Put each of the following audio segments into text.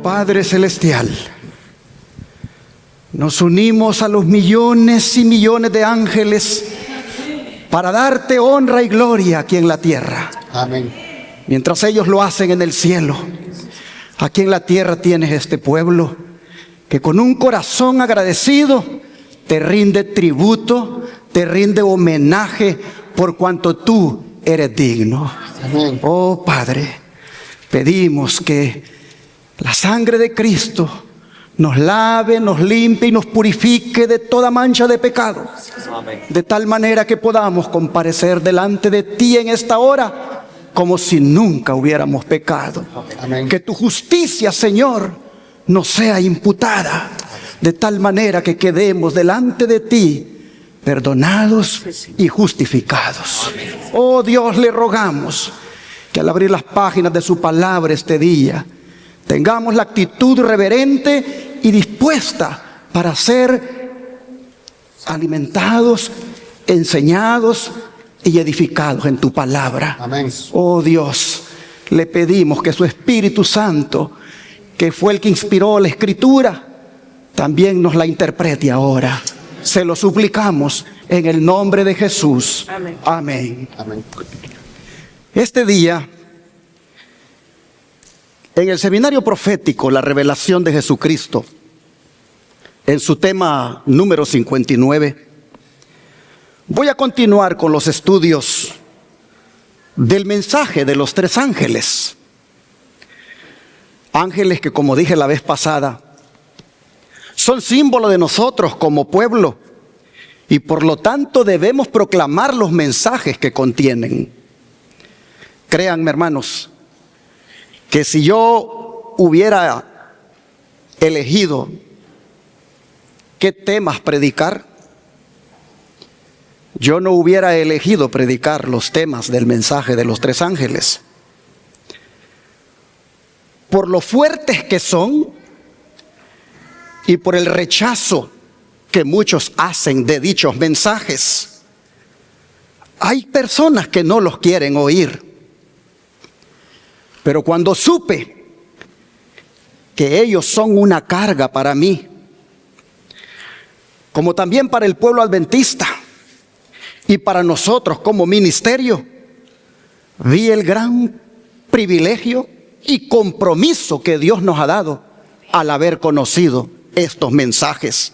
Padre Celestial, nos unimos a los millones y millones de ángeles para darte honra y gloria aquí en la tierra. Amén. Mientras ellos lo hacen en el cielo, aquí en la tierra tienes este pueblo que con un corazón agradecido te rinde tributo, te rinde homenaje por cuanto tú eres digno. Amén. Oh Padre, pedimos que la sangre de Cristo nos lave, nos limpie y nos purifique de toda mancha de pecado. Amén. De tal manera que podamos comparecer delante de ti en esta hora como si nunca hubiéramos pecado. Amén. Que tu justicia, Señor, nos sea imputada, de tal manera que quedemos delante de ti perdonados y justificados. Oh Dios, le rogamos que al abrir las páginas de su palabra este día, tengamos la actitud reverente y dispuesta para ser alimentados, enseñados y edificados en tu palabra. Amén. Oh Dios, le pedimos que su Espíritu Santo, que fue el que inspiró la Escritura, también nos la interprete ahora. Se lo suplicamos en el nombre de Jesús. Amén. Amén. Amén. Este día, en el seminario profético, la revelación de Jesucristo, en su tema número 59, voy a continuar con los estudios del mensaje de los tres ángeles. Ángeles que, como dije la vez pasada, son símbolo de nosotros como pueblo y por lo tanto debemos proclamar los mensajes que contienen. Créanme, hermanos, que si yo hubiera elegido qué temas predicar, yo no hubiera elegido predicar los temas del mensaje de los tres ángeles. Por lo fuertes que son y por el rechazo que muchos hacen de dichos mensajes, hay personas que no los quieren oír. Pero cuando supe que ellos son una carga para mí, como también para el pueblo adventista y para nosotros como ministerio, vi el gran privilegio y compromiso que Dios nos ha dado al haber conocido estos mensajes.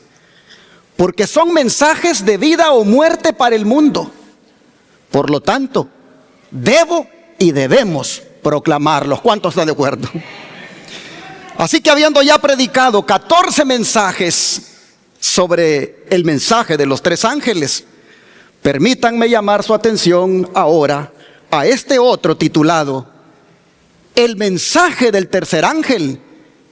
Porque son mensajes de vida o muerte para el mundo. Por lo tanto, debo y debemos proclamarlos. ¿Cuántos están de acuerdo? Así que habiendo ya predicado 14 mensajes sobre el mensaje de los tres ángeles, permítanme llamar su atención ahora a este otro titulado El mensaje del tercer ángel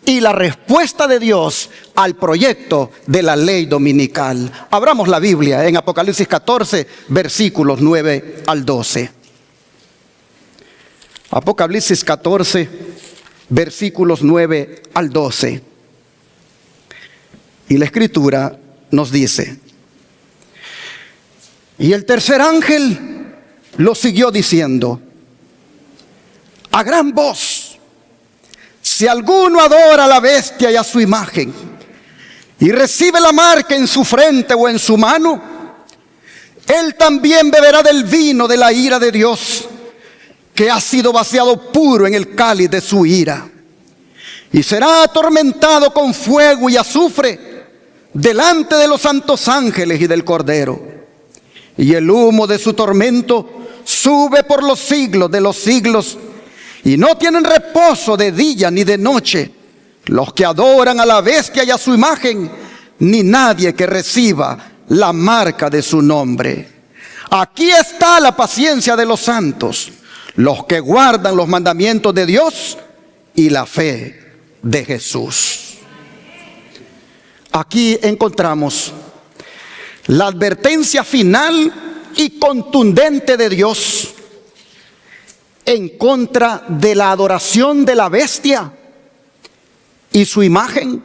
y la respuesta de Dios al proyecto de la ley dominical. Abramos la Biblia en Apocalipsis 14, versículos 9 al 12. Apocalipsis 14, versículos 9 al 12. Y la Escritura nos dice: y el tercer ángel lo siguió diciendo a gran voz: si alguno adora a la bestia y a su imagen, y recibe la marca en su frente o en su mano, él también beberá del vino de la ira de Dios, que ha sido vaciado puro en el cáliz de su ira, y será atormentado con fuego y azufre delante de los santos ángeles y del Cordero. Y el humo de su tormento sube por los siglos de los siglos, y no tienen reposo de día ni de noche los que adoran a la bestia y a su imagen, ni nadie que reciba la marca de su nombre. Aquí está la paciencia de los santos, los que guardan los mandamientos de Dios y la fe de Jesús. Aquí encontramos la advertencia final y contundente de Dios en contra de la adoración de la bestia y su imagen,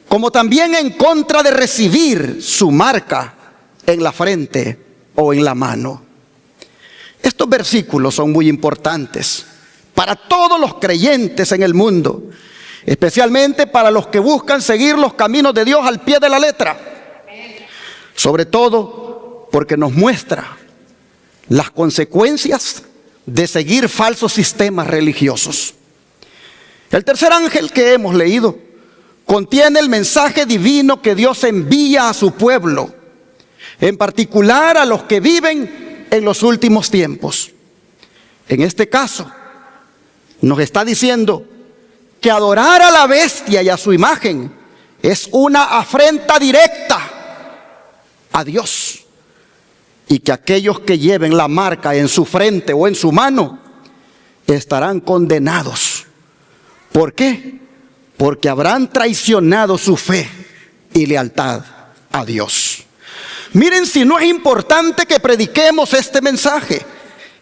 como también en contra de recibir su marca en la frente o en la mano. Estos versículos son muy importantes para todos los creyentes en el mundo especialmente para los que buscan seguir los caminos de Dios al pie de la letra. Sobre todo porque nos muestra las consecuencias de seguir falsos sistemas religiosos. El tercer ángel que hemos leído contiene el mensaje divino que Dios envía a su pueblo, en particular a los que viven en los últimos tiempos. En este caso, nos está diciendo que adorar a la bestia y a su imagen es una afrenta directa a Dios, y que aquellos que lleven la marca en su frente o en su mano estarán condenados. ¿Por qué? Porque habrán traicionado su fe y lealtad a Dios. Miren si no es importante que prediquemos este mensaje,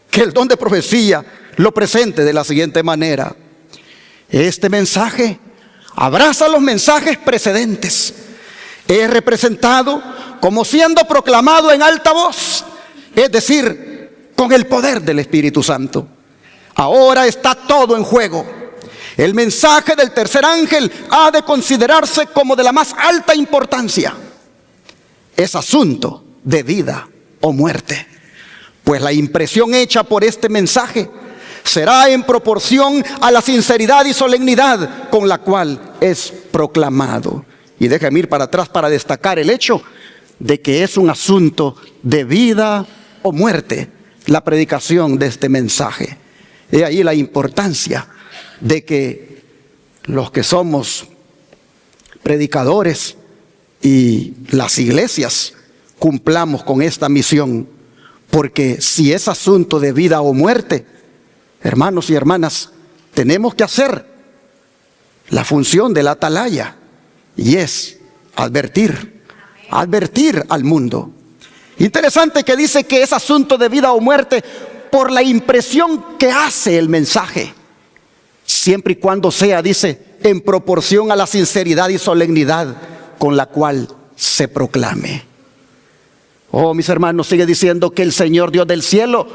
que el don de profecía lo presente de la siguiente manera. Este mensaje abraza los mensajes precedentes. Es representado como siendo proclamado en alta voz, es decir, con el poder del Espíritu Santo. Ahora está todo en juego. El mensaje del tercer ángel ha de considerarse como de la más alta importancia. Es asunto de vida o muerte, pues la impresión hecha por este mensaje será en proporción a la sinceridad y solemnidad con la cual es proclamado. Y déjame ir para atrás para destacar el hecho de que es un asunto de vida o muerte la predicación de este mensaje. He ahí la importancia de que los que somos predicadores y las iglesias cumplamos con esta misión, porque si es asunto de vida o muerte, hermanos y hermanas, tenemos que hacer la función de la atalaya, y es advertir al mundo. Interesante que dice que es asunto de vida o muerte por la impresión que hace el mensaje, siempre y cuando sea, dice, en proporción a la sinceridad y solemnidad con la cual se proclame. Oh, mis hermanos, sigue diciendo que el Señor Dios del cielo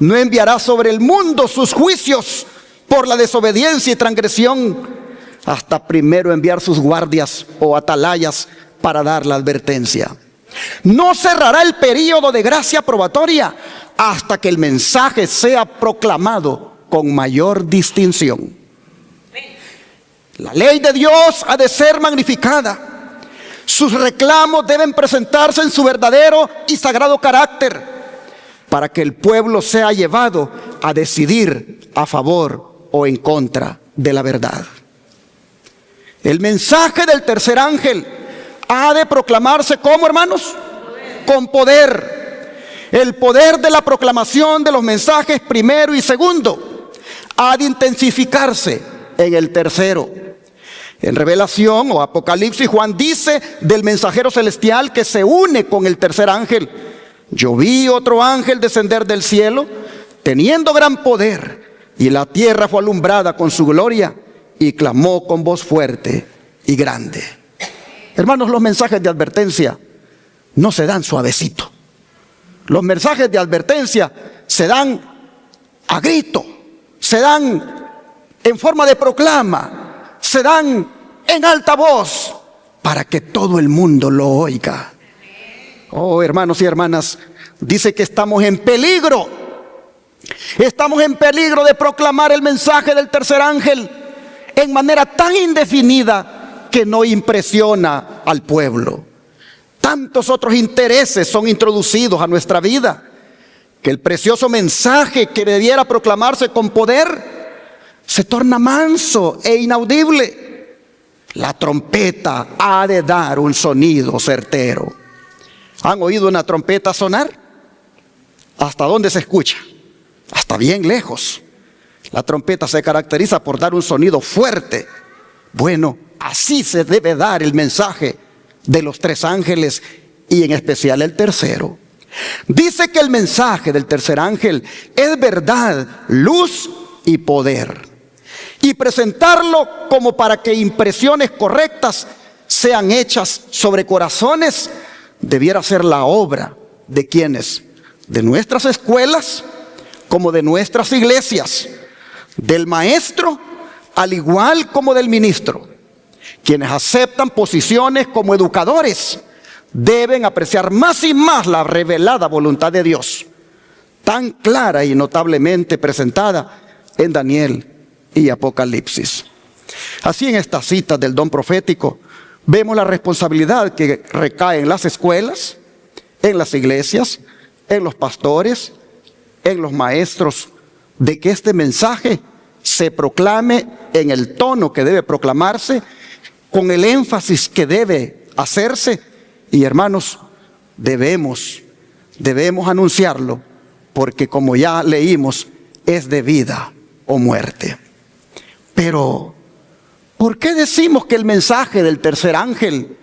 no enviará sobre el mundo sus juicios por la desobediencia y transgresión, hasta primero enviar sus guardias o atalayas para dar la advertencia. No cerrará el período de gracia probatoria hasta que el mensaje sea proclamado con mayor distinción. La ley de Dios ha de ser magnificada. Sus reclamos deben presentarse en su verdadero y sagrado carácter, para que el pueblo sea llevado a decidir a favor o en contra de la verdad. El mensaje del tercer ángel ha de proclamarse ¿cómo, hermanos? Con poder. El poder de la proclamación de los mensajes primero y segundo ha de intensificarse en el tercero. En Revelación o Apocalipsis, Juan dice del mensajero celestial que se une con el tercer ángel: yo vi otro ángel descender del cielo, teniendo gran poder, y la tierra fue alumbrada con su gloria, y clamó con voz fuerte y grande. Hermanos, los mensajes de advertencia no se dan suavecito. Los mensajes de advertencia se dan a grito, se dan en forma de proclama, se dan en alta voz para que todo el mundo lo oiga. Oh, hermanos y hermanas, dice que estamos en peligro. Estamos en peligro de proclamar el mensaje del tercer ángel en manera tan indefinida que no impresiona al pueblo. Tantos otros intereses son introducidos a nuestra vida, que el precioso mensaje que debiera proclamarse con poder se torna manso e inaudible. La trompeta ha de dar un sonido certero. ¿Han oído una trompeta sonar? ¿Hasta dónde se escucha? Hasta bien lejos. La trompeta se caracteriza por dar un sonido fuerte. Bueno, así se debe dar el mensaje de los tres ángeles y en especial el tercero. Dice que el mensaje del tercer ángel es verdad, luz y poder. Y presentarlo como para que impresiones correctas sean hechas sobre corazones debiera ser la obra de quienes, de nuestras escuelas como de nuestras iglesias, del maestro al igual como del ministro. Quienes aceptan posiciones como educadores deben apreciar más y más la revelada voluntad de Dios, tan clara y notablemente presentada en Daniel y Apocalipsis. Así, en estas citas del don profético vemos la responsabilidad que recae en las escuelas, en las iglesias, en los pastores, en los maestros, de que este mensaje se proclame en el tono que debe proclamarse, con el énfasis que debe hacerse. Y hermanos, debemos anunciarlo, porque como ya leímos, es de vida o muerte. Pero, ¿por qué decimos que el mensaje del tercer ángel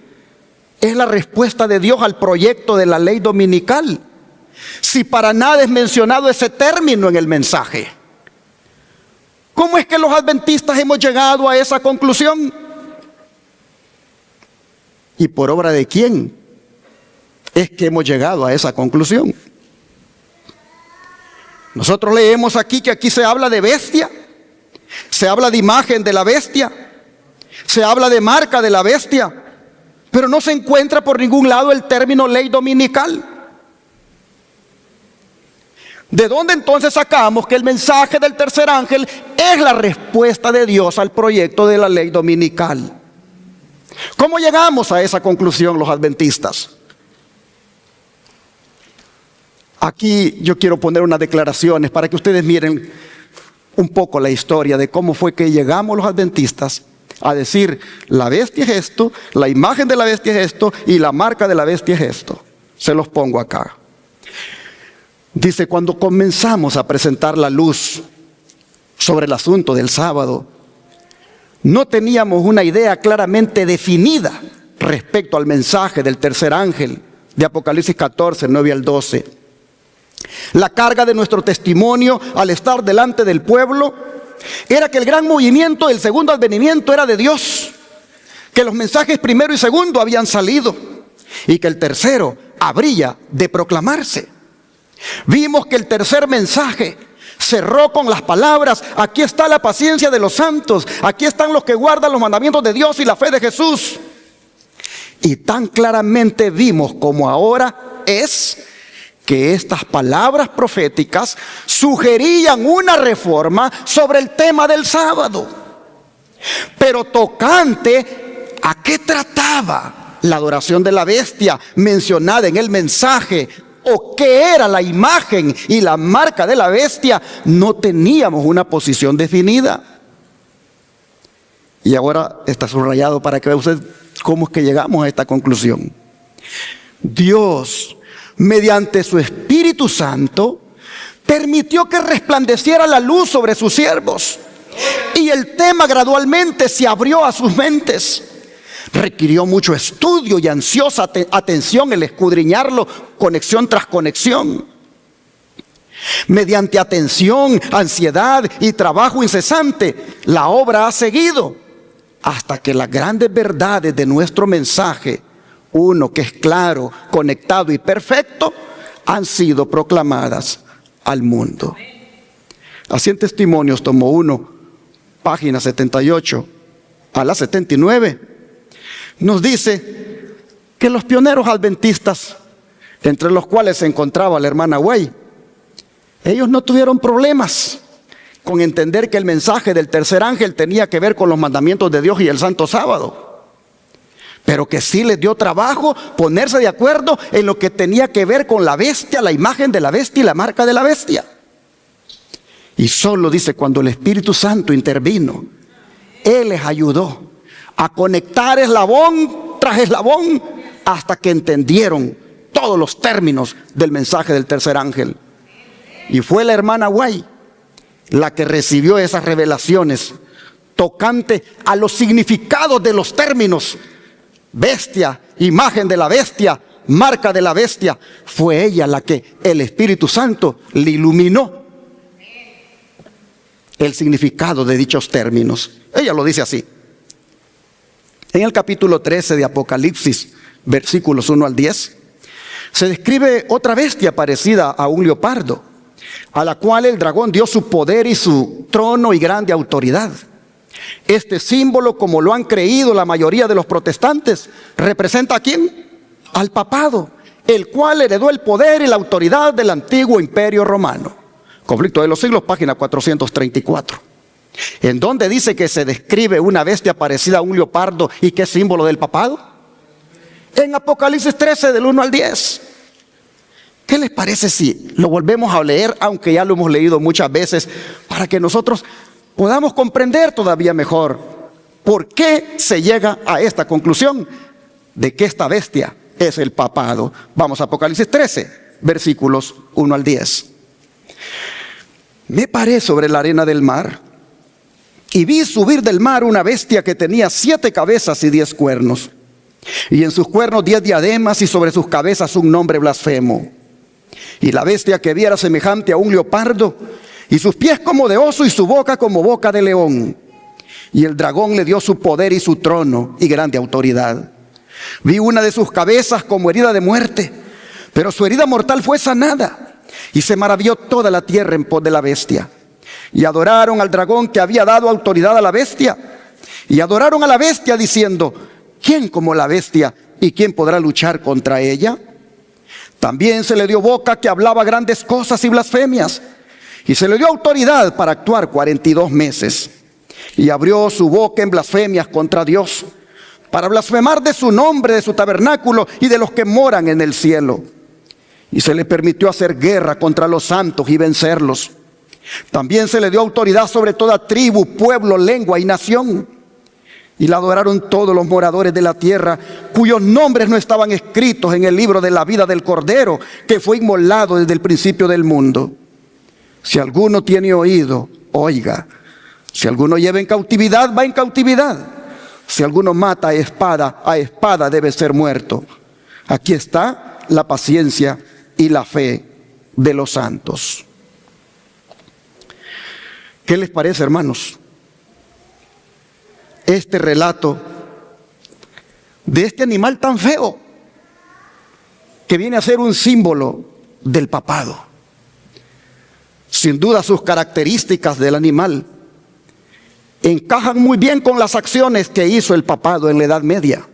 es la respuesta de Dios al proyecto de la ley dominical, si para nada es mencionado ese término en el mensaje? ¿Cómo es que los adventistas hemos llegado a esa conclusión? ¿Y por obra de quién es que hemos llegado a esa conclusión? Nosotros leemos aquí que aquí se habla de bestia, se habla de imagen de la bestia, se habla de marca de la bestia, pero no se encuentra por ningún lado el término ley dominical. ¿De dónde entonces sacamos que el mensaje del tercer ángel es la respuesta de Dios al proyecto de la ley dominical? ¿Cómo llegamos a esa conclusión los adventistas? Aquí yo quiero poner unas declaraciones para que ustedes miren un poco la historia de cómo fue que llegamos los adventistas a decir: la bestia es esto, la imagen de la bestia es esto y la marca de la bestia es esto. Se los pongo acá. Dice: cuando comenzamos a presentar la luz sobre el asunto del sábado, no teníamos una idea claramente definida respecto al mensaje del tercer ángel de Apocalipsis 14, 9 al 12. La carga de nuestro testimonio al estar delante del pueblo era que el gran movimiento del segundo advenimiento era de Dios, que los mensajes primero y segundo habían salido y que el tercero habría de proclamarse. Vimos que el tercer mensaje cerró con las palabras: aquí está la paciencia de los santos, aquí están los que guardan los mandamientos de Dios y la fe de Jesús. Y tan claramente vimos como ahora es que estas palabras proféticas sugerían una reforma sobre el tema del sábado. Pero tocante a qué trataba la adoración de la bestia mencionada en el mensaje, o qué era la imagen y la marca de la bestia, no teníamos una posición definida. Y ahora está subrayado para que vea usted cómo es que llegamos a esta conclusión. Dios, mediante su Espíritu Santo, permitió que resplandeciera la luz sobre sus siervos, y el tema gradualmente se abrió a sus mentes. Requirió mucho estudio y ansiosa atención el escudriñarlo, conexión tras conexión. Mediante atención, ansiedad y trabajo incesante, la obra ha seguido hasta que las grandes verdades de nuestro mensaje, uno que es claro, conectado y perfecto, han sido proclamadas al mundo. Así, en Testimonios, tomo 1, página 78 a la 79, nos dice que los pioneros adventistas, entre los cuales se encontraba la hermana Way, ellos no tuvieron problemas con entender que el mensaje del tercer ángel tenía que ver con los mandamientos de Dios y el santo sábado, pero que sí les dio trabajo ponerse de acuerdo en lo que tenía que ver con la bestia, la imagen de la bestia y la marca de la bestia. Y solo, dice, cuando el Espíritu Santo intervino, Él les ayudó a conectar eslabón tras eslabón hasta que entendieron todos los términos del mensaje del tercer ángel. Y fue la hermana Way la que recibió esas revelaciones tocante a los significados de los términos bestia, imagen de la bestia, marca de la bestia. Fue ella la que el Espíritu Santo le iluminó el significado de dichos términos. Ella lo dice así. En el capítulo 13 de Apocalipsis, versículos 1 al 10, se describe otra bestia parecida a un leopardo, a la cual el dragón dio su poder y su trono y grande autoridad. Este símbolo, como lo han creído la mayoría de los protestantes, ¿representa a quién? Al papado, el cual heredó el poder y la autoridad del antiguo imperio romano. Conflicto de los Siglos, página 434. ¿En dónde dice que se describe una bestia parecida a un leopardo y que es símbolo del papado? En Apocalipsis 13, del 1 al 10. ¿Qué les parece si lo volvemos a leer, aunque ya lo hemos leído muchas veces, para que nosotros podamos comprender todavía mejor por qué se llega a esta conclusión de que esta bestia es el papado? Vamos a Apocalipsis 13, versículos 1 al 10. Me paré sobre la arena del mar y vi subir del mar una bestia que tenía 7 cabezas y 10 cuernos. Y en sus cuernos 10 diademas y sobre sus cabezas un nombre blasfemo. Y la bestia que vi era semejante a un leopardo, y sus pies como de oso y su boca como boca de león. Y el dragón le dio su poder y su trono y grande autoridad. Vi una de sus cabezas como herida de muerte, pero su herida mortal fue sanada. Y se maravilló toda la tierra en pos de la bestia. Y adoraron al dragón que había dado autoridad a la bestia. Y adoraron a la bestia diciendo: ¿quién como la bestia y quién podrá luchar contra ella? También se le dio boca que hablaba grandes cosas y blasfemias. Y se le dio autoridad para actuar 42 meses. Y abrió su boca en blasfemias contra Dios, para blasfemar de su nombre, de su tabernáculo y de los que moran en el cielo. Y se le permitió hacer guerra contra los santos y vencerlos. También se le dio autoridad sobre toda tribu, pueblo, lengua y nación. Y la adoraron todos los moradores de la tierra, cuyos nombres no estaban escritos en el libro de la vida del Cordero, que fue inmolado desde el principio del mundo. Si alguno tiene oído, oiga. Si alguno lleva en cautividad, va en cautividad. Si alguno mata a espada debe ser muerto. Aquí está la paciencia y la fe de los santos. ¿Qué les parece, hermanos? Este relato de este animal tan feo, que viene a ser un símbolo del papado. Sin duda sus características del animal encajan muy bien con las acciones que hizo el papado en la Edad Media,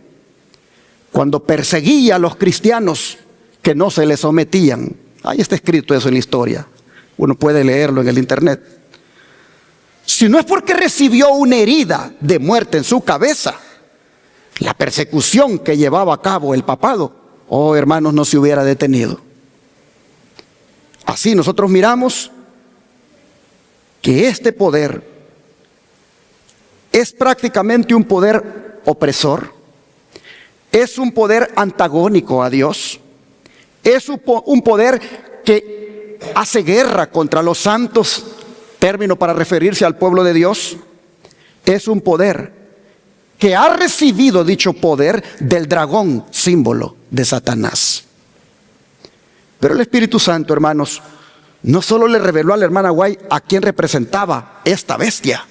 cuando perseguía a los cristianos que no se le sometían. Ahí está escrito eso en la historia, uno puede leerlo en el internet. Si no es porque recibió una herida de muerte en su cabeza, la persecución que llevaba a cabo el papado, oh hermanos, no se hubiera detenido. Así nosotros miramos que este poder es prácticamente un poder opresor, es un poder antagónico a Dios, es un poder que hace guerra contra los santos, término para referirse al pueblo de Dios. Es un poder que ha recibido dicho poder del dragón, símbolo de Satanás. Pero el Espíritu Santo, hermanos, no solo le reveló a la hermana White a quién representaba esta bestia,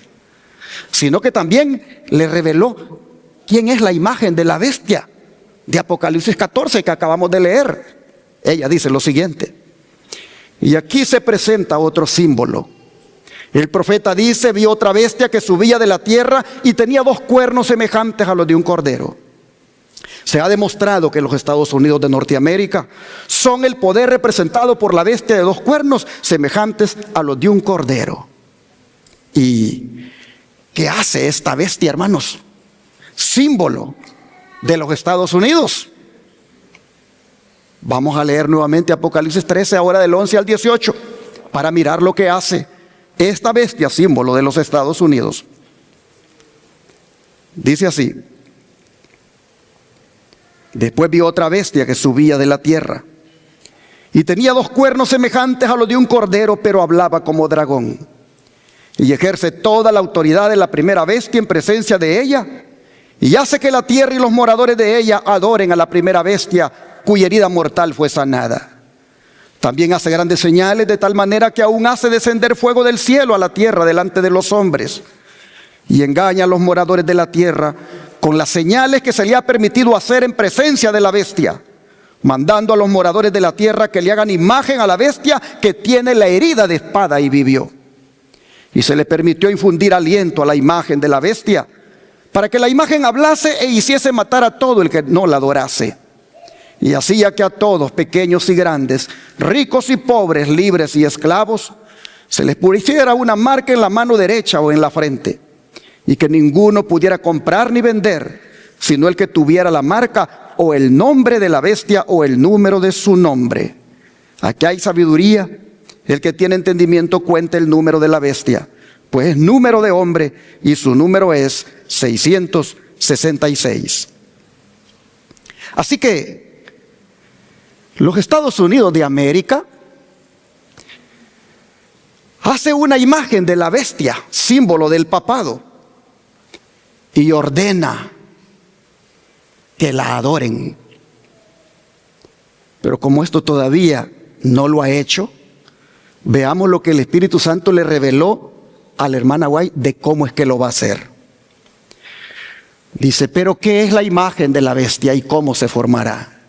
sino que también le reveló quién es la imagen de la bestia de Apocalipsis 14 que acabamos de leer. Ella dice lo siguiente: y aquí se presenta otro símbolo. El profeta dice: vi otra bestia que subía de la tierra y tenía 2 cuernos semejantes a los de un cordero. Se ha demostrado que los Estados Unidos de Norteamérica son el poder representado por la bestia de 2 cuernos semejantes a los de un cordero. ¿Y qué hace esta bestia, hermanos? Símbolo de los Estados Unidos. Vamos a leer nuevamente Apocalipsis 13, ahora del 11 al 18, para mirar lo que hace esta bestia, símbolo de los Estados Unidos. Dice así: después vi otra bestia que subía de la tierra y tenía 2 cuernos semejantes a los de un cordero, pero hablaba como dragón. Y ejerce toda la autoridad de la primera bestia en presencia de ella, y hace que la tierra y los moradores de ella adoren a la primera bestia, cuya herida mortal fue sanada. También hace grandes señales, de tal manera que aún hace descender fuego del cielo a la tierra delante de los hombres, y engaña a los moradores de la tierra con las señales que se le ha permitido hacer en presencia de la bestia, mandando a los moradores de la tierra que le hagan imagen a la bestia que tiene la herida de espada y vivió. Y se le permitió infundir aliento a la imagen de la bestia, para que la imagen hablase e hiciese matar a todo el que no la adorase. Y hacía que a todos, pequeños y grandes, ricos y pobres, libres y esclavos, se les pusiera una marca en la mano derecha o en la frente, y que ninguno pudiera comprar ni vender, sino el que tuviera la marca o el nombre de la bestia o el número de su nombre. Aquí hay sabiduría. El que tiene entendimiento cuente el número de la bestia, pues es número de hombre y su número es 666. Así que los Estados Unidos de América hace una imagen de la bestia, símbolo del papado, y ordena que la adoren. Pero como esto todavía no lo ha hecho, veamos lo que el Espíritu Santo le reveló a la hermana White de cómo es que lo va a hacer. Dice, pero ¿qué es la imagen de la bestia y cómo se formará?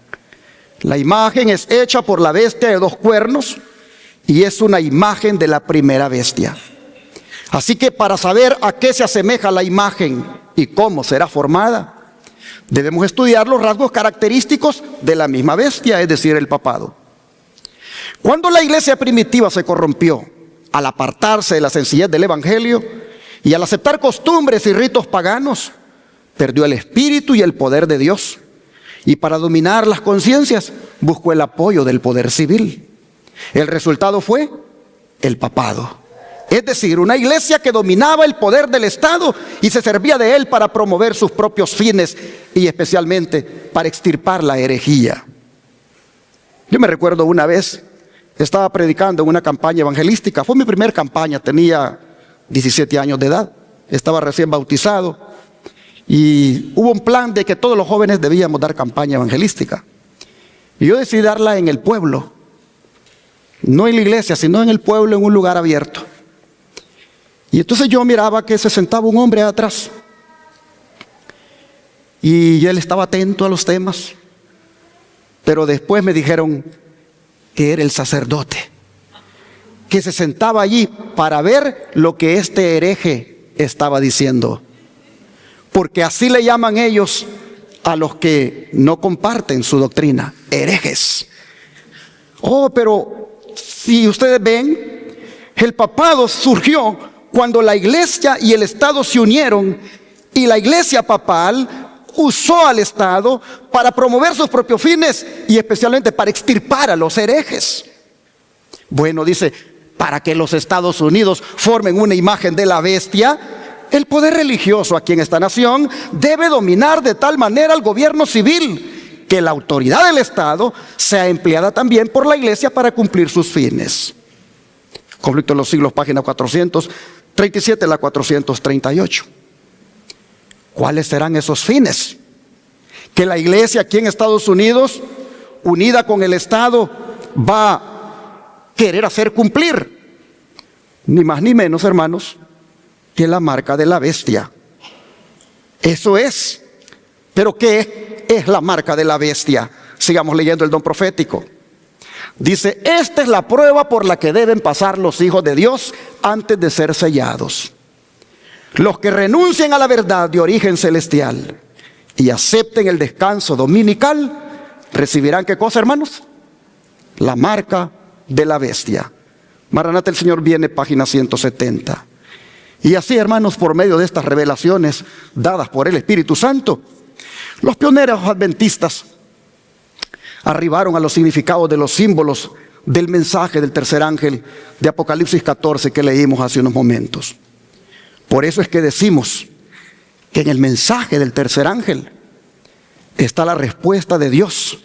La imagen es hecha por la bestia de 2 cuernos y es una imagen de la primera bestia. Así que para saber a qué se asemeja la imagen y cómo será formada, debemos estudiar los rasgos característicos de la misma bestia, es decir, el papado. Cuando la iglesia primitiva se corrompió, al apartarse de la sencillez del evangelio y al aceptar costumbres y ritos paganos, perdió el espíritu y el poder de Dios. Y para dominar las conciencias, buscó el apoyo del poder civil. El resultado fue el papado. Es decir, una iglesia que dominaba el poder del Estado y se servía de él para promover sus propios fines y especialmente para extirpar la herejía. Yo me recuerdo una vez, estaba predicando en una campaña evangelística. Fue mi primera campaña, tenía 17 años de edad, estaba recién bautizado y hubo un plan de que todos los jóvenes debíamos dar campaña evangelística. Y yo decidí darla en el pueblo, no en la iglesia, sino en el pueblo, en un lugar abierto. Y entonces yo miraba que se sentaba un hombre atrás y él estaba atento a los temas, pero después me dijeron que era el sacerdote, que se sentaba allí para ver lo que este hereje estaba diciendo, porque así le llaman ellos a los que no comparten su doctrina, herejes. Oh, pero si ustedes ven, el papado surgió cuando la iglesia y el Estado se unieron y la iglesia papal usó al Estado para promover sus propios fines y especialmente para extirpar a los herejes. Bueno, dice, para que los Estados Unidos formen una imagen de la bestia, el poder religioso aquí en esta nación debe dominar de tal manera al gobierno civil que la autoridad del Estado sea empleada también por la iglesia para cumplir sus fines. Conflicto de los Siglos, página 437 a la 438. ¿Cuáles serán esos fines? Que la iglesia aquí en Estados Unidos, unida con el Estado, va a querer hacer cumplir. Ni más ni menos, hermanos, que la marca de la bestia. Eso es. ¿Pero qué es la marca de la bestia? Sigamos leyendo el don profético. Dice, esta es la prueba por la que deben pasar los hijos de Dios antes de ser sellados. Los que renuncien a la verdad de origen celestial y acepten el descanso dominical, recibirán ¿qué cosa, hermanos? La marca de la bestia. Maranata, el Señor viene, página 170. Y así, hermanos, por medio de estas revelaciones dadas por el Espíritu Santo, los pioneros adventistas arribaron a los significados de los símbolos del mensaje del tercer ángel de Apocalipsis 14 que leímos hace unos momentos. Por eso es que decimos que en el mensaje del tercer ángel está la respuesta de Dios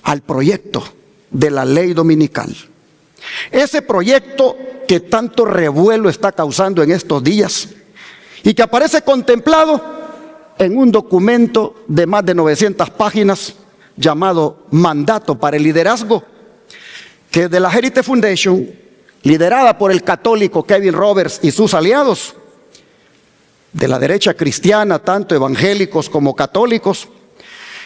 al proyecto de la ley dominical. Ese proyecto que tanto revuelo está causando en estos días y que aparece contemplado en un documento de más de 900 páginas llamado Mandato para el Liderazgo, que es de la Heritage Foundation, liderada por el católico Kevin Roberts y sus aliados, de la derecha cristiana, tanto evangélicos como católicos,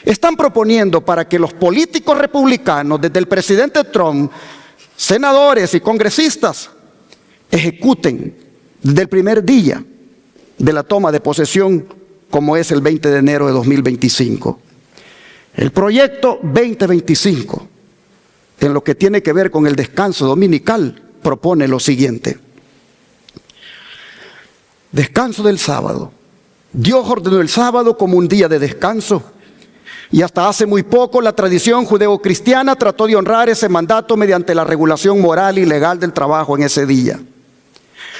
están proponiendo para que los políticos republicanos, desde el presidente Trump, senadores y congresistas, ejecuten desde el primer día de la toma de posesión, como es el 20 de enero de 2025. El proyecto 2025, en lo que tiene que ver con el descanso dominical, propone lo siguiente. Descanso del sábado. Dios ordenó el sábado como un día de descanso. Y hasta hace muy poco la tradición judeocristiana trató de honrar ese mandato mediante la regulación moral y legal del trabajo en ese día.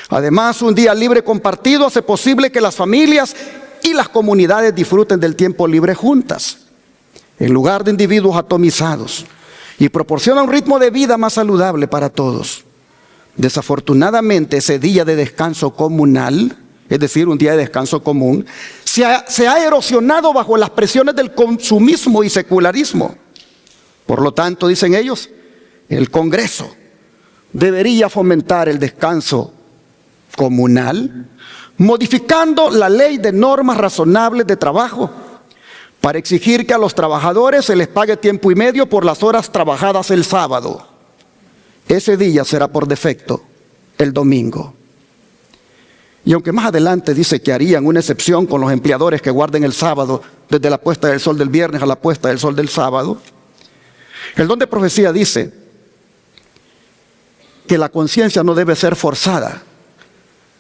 Además, un día libre compartido hace posible que las familias y las comunidades disfruten del tiempo libre juntas, en lugar de individuos atomizados, y proporciona un ritmo de vida más saludable para todos. Desafortunadamente, ese día de descanso comunal, es decir, un día de descanso común, se ha erosionado bajo las presiones del consumismo y secularismo. Por lo tanto, dicen ellos, el Congreso debería fomentar el descanso comunal, modificando la ley de normas razonables de trabajo para exigir que a los trabajadores se les pague tiempo y medio por las horas trabajadas el sábado. Ese día será por defecto el domingo. Y aunque más adelante dice que harían una excepción con los empleadores que guarden el sábado desde la puesta del sol del viernes a la puesta del sol del sábado, el don de profecía dice que la conciencia no debe ser forzada,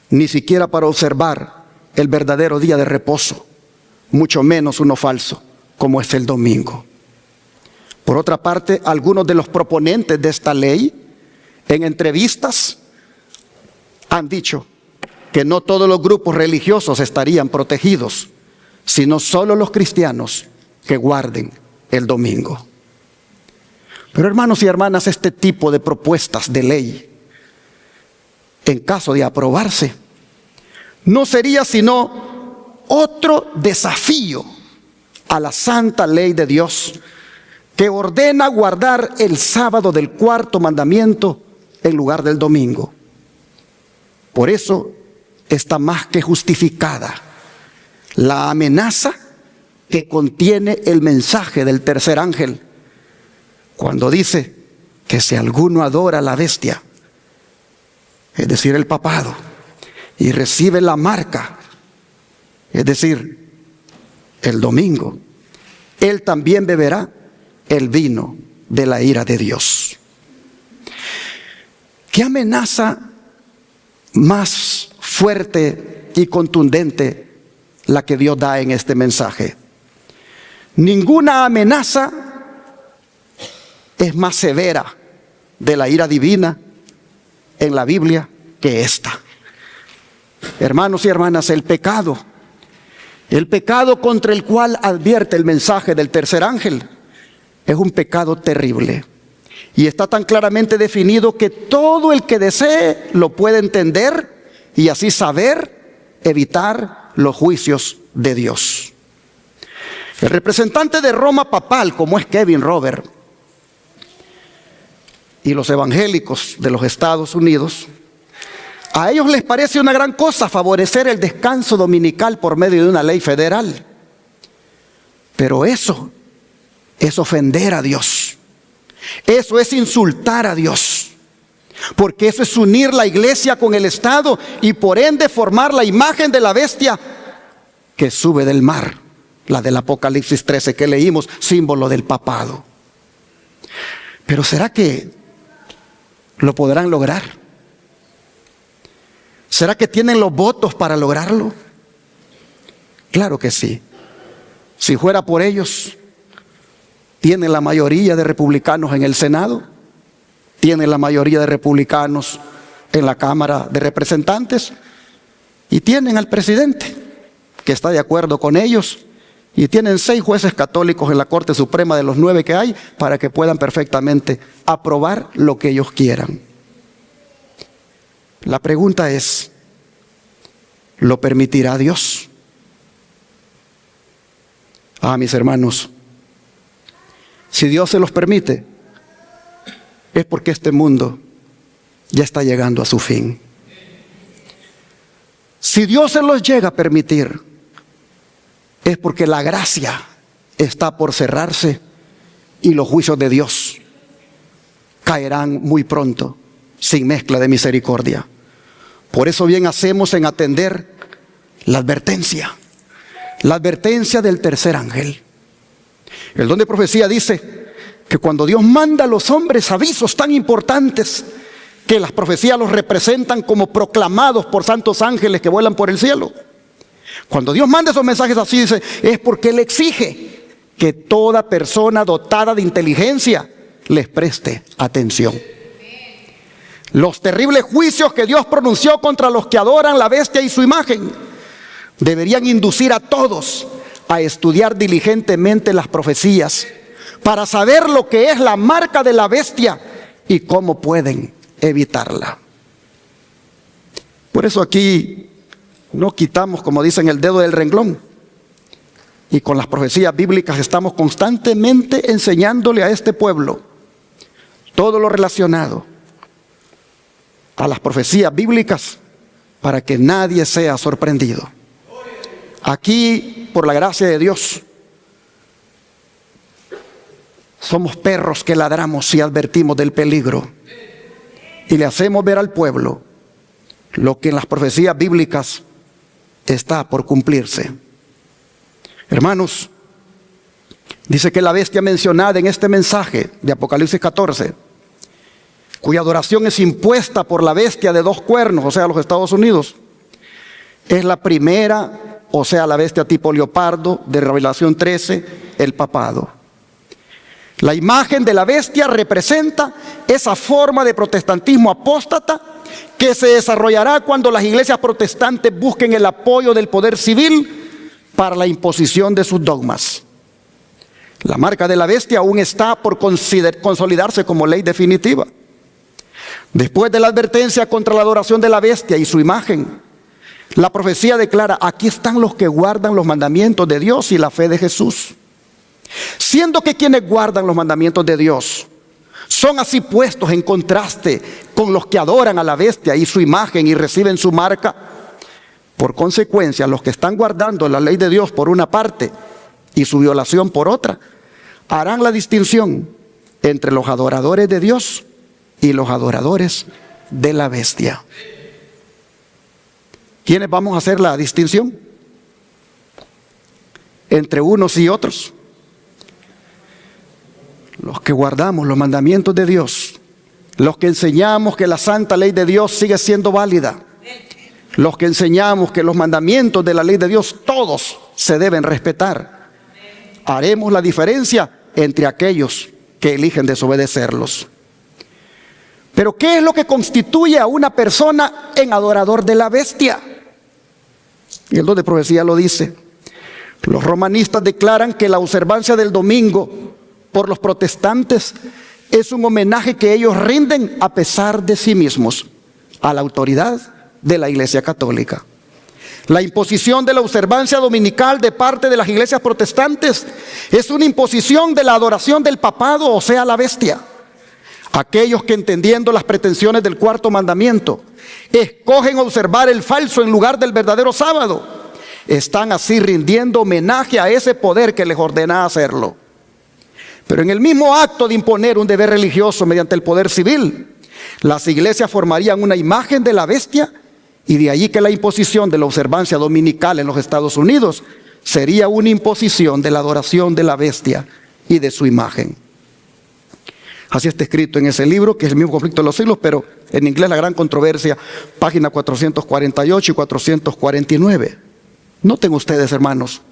ni siquiera para observar el verdadero día de reposo, mucho menos uno falso, como es el domingo. Por otra parte, algunos de los proponentes de esta ley, en entrevistas, han dicho que no todos los grupos religiosos estarían protegidos, sino solo los cristianos que guarden el domingo. Pero hermanos y hermanas, este tipo de propuestas de ley, en caso de aprobarse, no sería sino otro desafío a la santa ley de Dios, que ordena guardar el sábado del cuarto mandamiento en lugar del domingo. Por eso está más que justificada la amenaza que contiene el mensaje del tercer ángel, cuando dice que si alguno adora a la bestia, es decir, el papado, y recibe la marca, es decir, el domingo, él también beberá el vino de la ira de Dios. ¿Qué amenaza más fuerte y contundente la que Dios da en este mensaje? Ninguna amenaza es más severa de la ira divina en la Biblia que esta. Hermanos y hermanas, el pecado contra el cual advierte el mensaje del tercer ángel es un pecado terrible. Y está tan claramente definido que todo el que desee lo puede entender y así saber evitar los juicios de Dios. El representante de Roma papal, como es Kevin Robert, y los evangélicos de los Estados Unidos, a ellos les parece una gran cosa favorecer el descanso dominical por medio de una ley federal. Pero eso es ofender a Dios. Eso es insultar a Dios. Porque eso es unir la iglesia con el Estado y por ende formar la imagen de la bestia que sube del mar, la del Apocalipsis 13 que leímos, símbolo del papado. Pero ¿será que lo podrán lograr? ¿Será que tienen los votos para lograrlo? Claro que sí. Si fuera por ellos, tienen la mayoría de republicanos en el Senado, tienen la mayoría de republicanos en la Cámara de Representantes y tienen al presidente que está de acuerdo con ellos y tienen 6 jueces católicos en la Corte Suprema de los 9 que hay para que puedan perfectamente aprobar lo que ellos quieran. La pregunta es, ¿lo permitirá Dios? Mis hermanos, si Dios se los permite, es porque este mundo ya está llegando a su fin. Si Dios se los llega a permitir, es porque la gracia está por cerrarse y los juicios de Dios caerán muy pronto, sin mezcla de misericordia. Por eso bien hacemos en atender la advertencia del tercer ángel. El don de profecía dice que cuando Dios manda a los hombres avisos tan importantes, que las profecías los representan como proclamados por santos ángeles que vuelan por el cielo. Cuando Dios manda esos mensajes así, dice, es porque Él exige que toda persona dotada de inteligencia les preste atención. Los terribles juicios que Dios pronunció contra los que adoran la bestia y su imagen deberían inducir a todos a estudiar diligentemente las profecías para saber lo que es la marca de la bestia y cómo pueden evitarla. Por eso aquí no quitamos, como dicen, el dedo del renglón. Y con las profecías bíblicas estamos constantemente enseñándole a este pueblo todo lo relacionado a las profecías bíblicas para que nadie sea sorprendido. Aquí, por la gracia de Dios, somos perros que ladramos y advertimos del peligro. Y le hacemos ver al pueblo lo que en las profecías bíblicas está por cumplirse. Hermanos, dice que la bestia mencionada en este mensaje de Apocalipsis 14, cuya adoración es impuesta por la bestia de 2 cuernos, o sea, los Estados Unidos, es la primera, o sea, la bestia tipo leopardo de Revelación 13, el papado. La imagen de la bestia representa esa forma de protestantismo apóstata que se desarrollará cuando las iglesias protestantes busquen el apoyo del poder civil para la imposición de sus dogmas. La marca de la bestia aún está por consolidarse como ley definitiva. Después de la advertencia contra la adoración de la bestia y su imagen, la profecía declara: aquí están los que guardan los mandamientos de Dios y la fe de Jesús. Siendo que quienes guardan los mandamientos de Dios son así puestos en contraste con los que adoran a la bestia y su imagen y reciben su marca, por consecuencia, los que están guardando la ley de Dios por una parte y su violación por otra, harán la distinción entre los adoradores de Dios y los adoradores de la bestia. ¿Quiénes vamos a hacer la distinción entre unos y otros? Los que guardamos los mandamientos de Dios, los que enseñamos que la santa ley de Dios sigue siendo válida, los que enseñamos que los mandamientos de la ley de Dios todos se deben respetar. Haremos la diferencia entre aquellos que eligen desobedecerlos. Pero ¿qué es lo que constituye a una persona en adorador de la bestia? Y el don de profecía lo dice. Los romanistas declaran que la observancia del domingo por los protestantes es un homenaje que ellos rinden a pesar de sí mismos a la autoridad de la Iglesia Católica. La imposición de la observancia dominical de parte de las iglesias protestantes es una imposición de la adoración del papado, o sea, la bestia. Aquellos que, entendiendo las pretensiones del 4º mandamiento, escogen observar el falso en lugar del verdadero sábado, están así rindiendo homenaje a ese poder que les ordena hacerlo. Pero en el mismo acto de imponer un deber religioso mediante el poder civil, las iglesias formarían una imagen de la bestia, y de allí que la imposición de la observancia dominical en los Estados Unidos sería una imposición de la adoración de la bestia y de su imagen. Así está escrito en ese libro, que es el mismo conflicto de los siglos, pero en inglés La Gran Controversia, página 448 y 449. Noten ustedes, hermanos,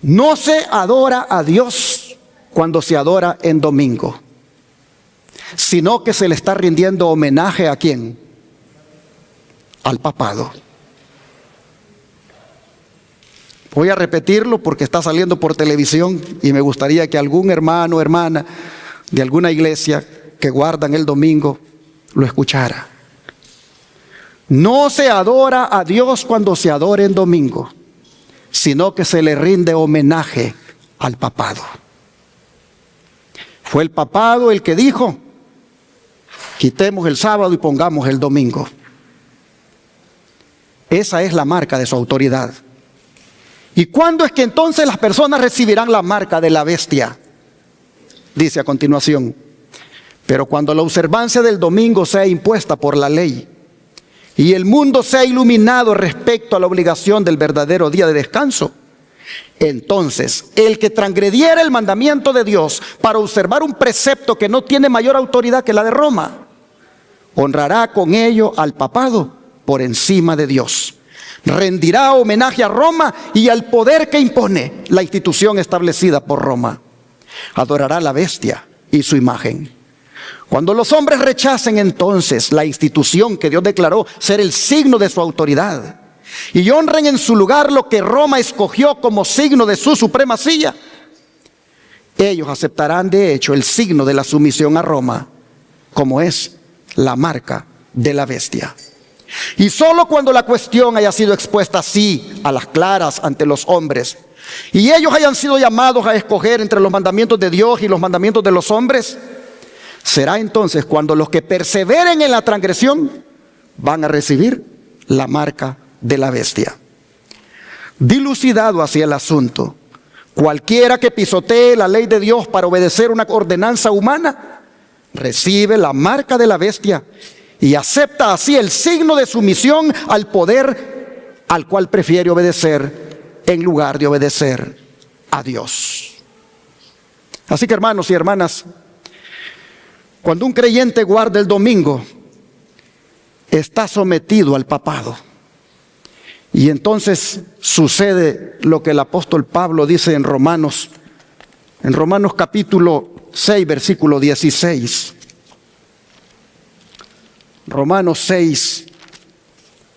no se adora a Dios cuando se adora en domingo, sino que se le está rindiendo homenaje ¿a quién? Al papado. Voy a repetirlo porque está saliendo por televisión y me gustaría que algún hermano o hermana de alguna iglesia que guardan el domingo lo escuchara. No se adora a Dios cuando se adora en domingo, sino que se le rinde homenaje al papado. Fue el papado el que dijo: quitemos el sábado y pongamos el domingo. Esa es la marca de su autoridad. ¿Y cuándo es que entonces las personas recibirán la marca de la bestia? Dice a continuación: pero cuando la observancia del domingo sea impuesta por la ley, y el mundo sea iluminado respecto a la obligación del verdadero día de descanso, entonces el que transgrediera el mandamiento de Dios para observar un precepto que no tiene mayor autoridad que la de Roma, honrará con ello al papado por encima de Dios. Rendirá homenaje a Roma y al poder que impone la institución establecida por Roma. Adorará a la bestia y su imagen. Cuando los hombres rechacen entonces la institución que Dios declaró ser el signo de su autoridad y honren en su lugar lo que Roma escogió como signo de su supremacía, ellos aceptarán de hecho el signo de la sumisión a Roma, como es la marca de la bestia. Y solo cuando la cuestión haya sido expuesta así a las claras ante los hombres y ellos hayan sido llamados a escoger entre los mandamientos de Dios y los mandamientos de los hombres, será entonces cuando los que perseveren en la transgresión van a recibir la marca de la bestia. Dilucidado así el asunto, cualquiera que pisotee la ley de Dios para obedecer una ordenanza humana recibe la marca de la bestia y acepta así el signo de sumisión al poder al cual prefiere obedecer en lugar de obedecer a Dios. Así que, hermanos y hermanas, cuando un creyente guarda el domingo, está sometido al papado. Y entonces sucede lo que el apóstol Pablo dice en Romanos capítulo 6, versículo 16. Romanos 6,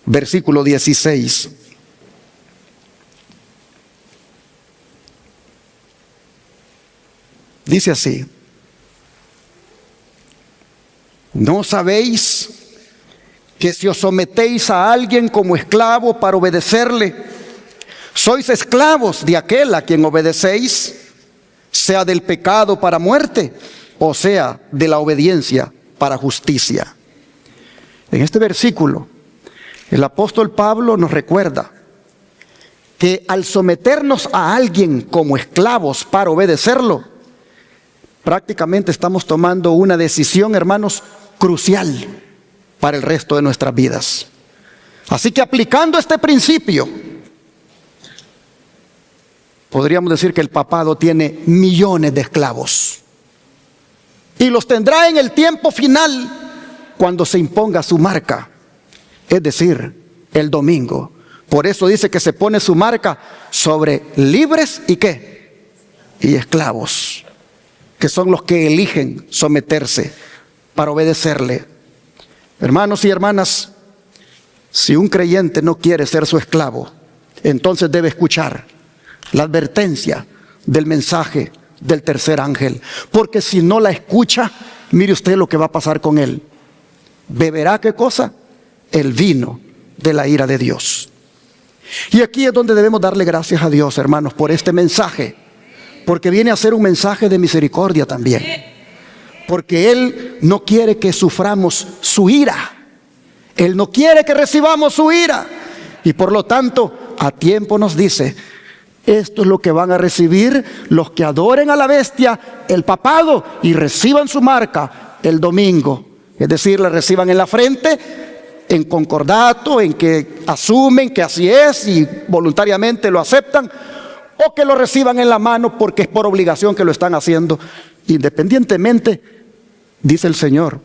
versículo 16. Dice así: ¿no sabéis que si os sometéis a alguien como esclavo para obedecerle, sois esclavos de aquel a quien obedecéis, sea del pecado para muerte, o sea de la obediencia para justicia? En este versículo, el apóstol Pablo nos recuerda que al someternos a alguien como esclavos para obedecerlo, prácticamente estamos tomando una decisión, hermanos, crucial para el resto de nuestras vidas. Así que aplicando este principio, podríamos decir que el papado tiene millones de esclavos y los tendrá en el tiempo final cuando se imponga su marca, es decir, el domingo. Por eso dice que se pone su marca sobre libres y ¿qué? Y esclavos, que son los que eligen someterse para obedecerle. Hermanos y hermanas, si un creyente no quiere ser su esclavo, entonces debe escuchar la advertencia del mensaje del tercer ángel, porque si no la escucha, mire usted lo que va a pasar con él. Beberá, ¿qué cosa? El vino de la ira de Dios. Y aquí es donde debemos darle gracias a Dios, hermanos, por este mensaje, porque viene a ser un mensaje de misericordia también, porque Él no quiere que suframos su ira. Él no quiere que recibamos su ira, y por lo tanto a tiempo nos dice: esto es lo que van a recibir los que adoren a la bestia, el papado, y reciban su marca el domingo. Es decir, la reciban en la frente, en concordato, en que asumen que así es y voluntariamente lo aceptan, o que lo reciban en la mano porque es por obligación que lo están haciendo. Independientemente, dice el Señor,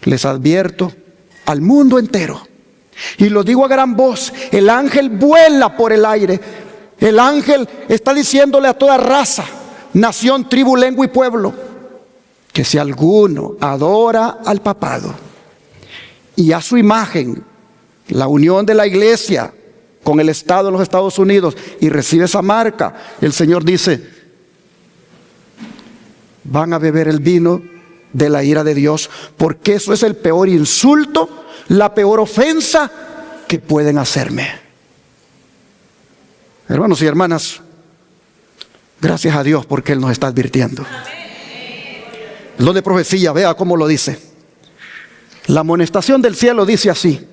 les advierto al mundo entero, y lo digo a gran voz: el ángel vuela por el aire. El ángel está diciéndole a toda raza, nación, tribu, lengua y pueblo, que si alguno adora al papado y a su imagen, la unión de la iglesia con el Estado de los Estados Unidos, y recibe esa marca, el Señor dice: van a beber el vino de la ira de Dios, porque eso es el peor insulto, la peor ofensa que pueden hacerme. Hermanos y hermanas, gracias a Dios porque Él nos está advirtiendo. Lo de profecía, vea cómo lo dice. La amonestación del cielo dice así: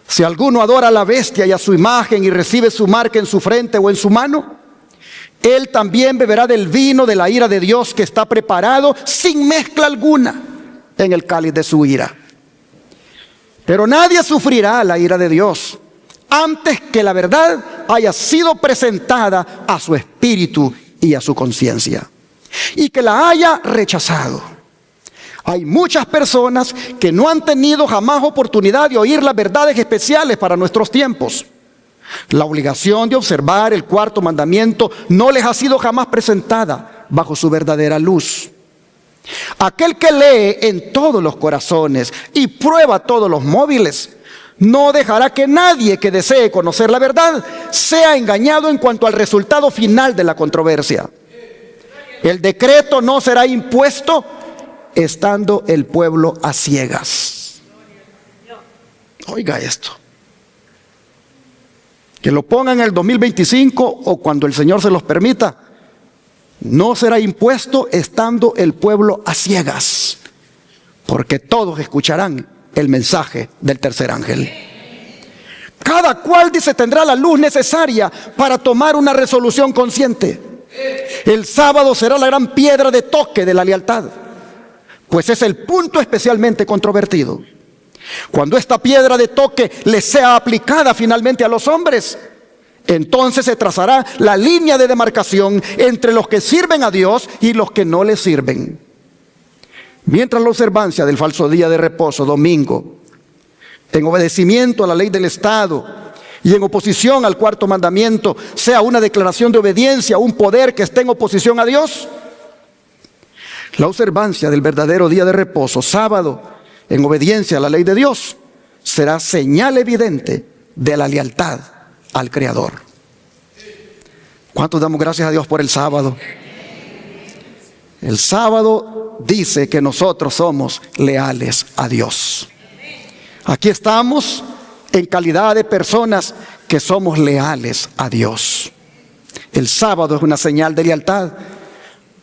si alguno adora a la bestia y a su imagen y recibe su marca en su frente o en su mano, él también beberá del vino de la ira de Dios que está preparado sin mezcla alguna en el cáliz de su ira. Pero nadie sufrirá la ira de Dios antes que la verdad haya sido presentada a su espíritu y a su conciencia, y que la haya rechazado. Hay muchas personas que no han tenido jamás oportunidad de oír las verdades especiales para nuestros tiempos. La obligación de observar el cuarto mandamiento no les ha sido jamás presentada bajo su verdadera luz. Aquel que lee en todos los corazones y prueba todos los móviles, no dejará que nadie que desee conocer la verdad sea engañado en cuanto al resultado final de la controversia. El decreto no será impuesto estando el pueblo a ciegas. Oiga esto. Que lo pongan en el 2025 o cuando el Señor se los permita, no será impuesto estando el pueblo a ciegas, porque todos escucharán el mensaje del tercer ángel. Cada cual, dice, tendrá la luz necesaria para tomar una resolución consciente. El sábado será la gran piedra de toque de la lealtad, pues es el punto especialmente controvertido. Cuando esta piedra de toque le sea aplicada finalmente a los hombres, entonces se trazará la línea de demarcación entre los que sirven a Dios y los que no le sirven. Mientras la observancia del falso día de reposo, domingo, en obedecimiento a la ley del Estado y en oposición al cuarto mandamiento, sea una declaración de obediencia a un poder que esté en oposición a Dios, la observancia del verdadero día de reposo, sábado, en obediencia a la ley de Dios, será señal evidente de la lealtad al Creador. ¿Cuántos damos gracias a Dios por el sábado? El sábado dice que nosotros somos leales a Dios. Aquí estamos en calidad de personas que somos leales a Dios. El sábado es una señal de lealtad,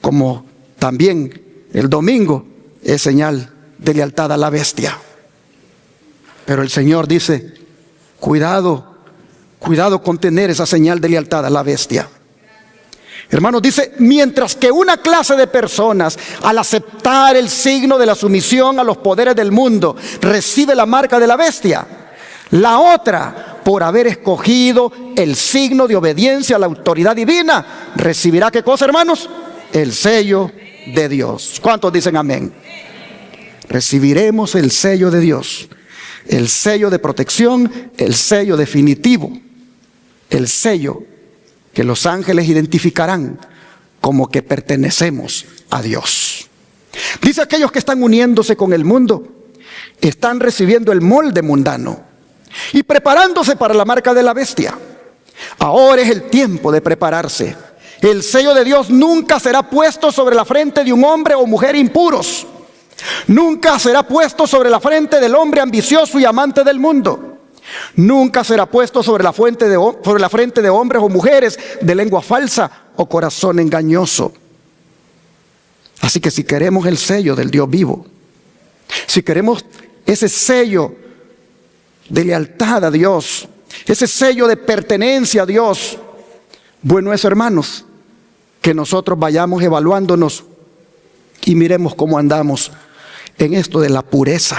como también el domingo es señal de lealtad a la bestia. Pero el Señor dice, cuidado con tener esa señal de lealtad a la bestia. Hermanos, dice, mientras que una clase de personas, al aceptar el signo de la sumisión a los poderes del mundo, recibe la marca de la bestia, la otra, por haber escogido el signo de obediencia a la autoridad divina, recibirá, ¿qué cosa, hermanos? El sello de Dios. ¿Cuántos dicen amén? Recibiremos el sello de Dios, el sello de protección, el sello definitivo, el sello que los ángeles identificarán como que pertenecemos a Dios. Dice, aquellos que están uniéndose con el mundo están recibiendo el molde mundano y preparándose para la marca de la bestia. Ahora es el tiempo de prepararse. El sello de Dios nunca será puesto sobre la frente de un hombre o mujer impuros. Nunca será puesto sobre la frente del hombre ambicioso y amante del mundo. Nunca será puesto sobre la frente de hombres o mujeres de lengua falsa o corazón engañoso. Así que si queremos el sello del Dios vivo, si queremos ese sello de lealtad a Dios, ese sello de pertenencia a Dios, bueno es, hermanos, que nosotros vayamos evaluándonos y miremos cómo andamos en esto de la pureza,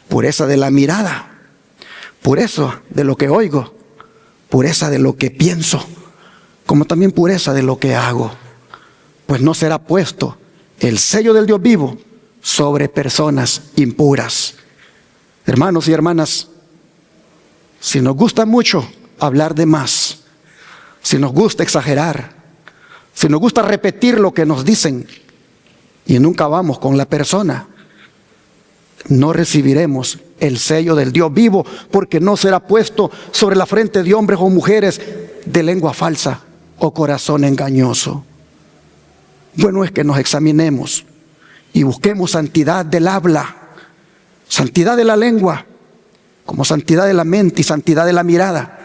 pureza de la mirada, pureza de lo que oigo, pureza de lo que pienso, como también pureza de lo que hago. Pues no será puesto el sello del Dios vivo sobre personas impuras. Hermanos y hermanas, si nos gusta mucho hablar de más, si nos gusta exagerar, si nos gusta repetir lo que nos dicen y nunca vamos con la persona, no recibiremos el sello del Dios vivo, porque no será puesto sobre la frente de hombres o mujeres de lengua falsa o corazón engañoso. Bueno es que nos examinemos y busquemos santidad del habla, santidad de la lengua, como santidad de la mente y santidad de la mirada,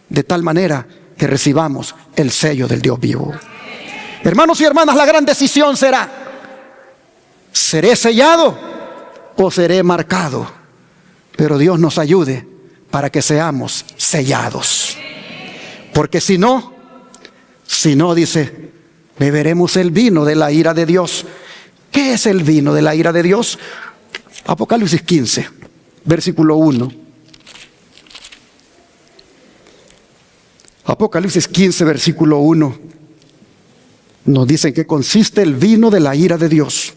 de tal manera que recibamos el sello del Dios vivo. Hermanos y hermanas, la gran decisión será: ¿seré sellado o seré marcado? Pero Dios nos ayude para que seamos sellados. Porque si no, dice, beberemos el vino de la ira de Dios. ¿Qué es el vino de la ira de Dios? Apocalipsis 15. versículo 1. Apocalipsis 15, versículo 1. Nos dice en qué consiste el vino de la ira de Dios.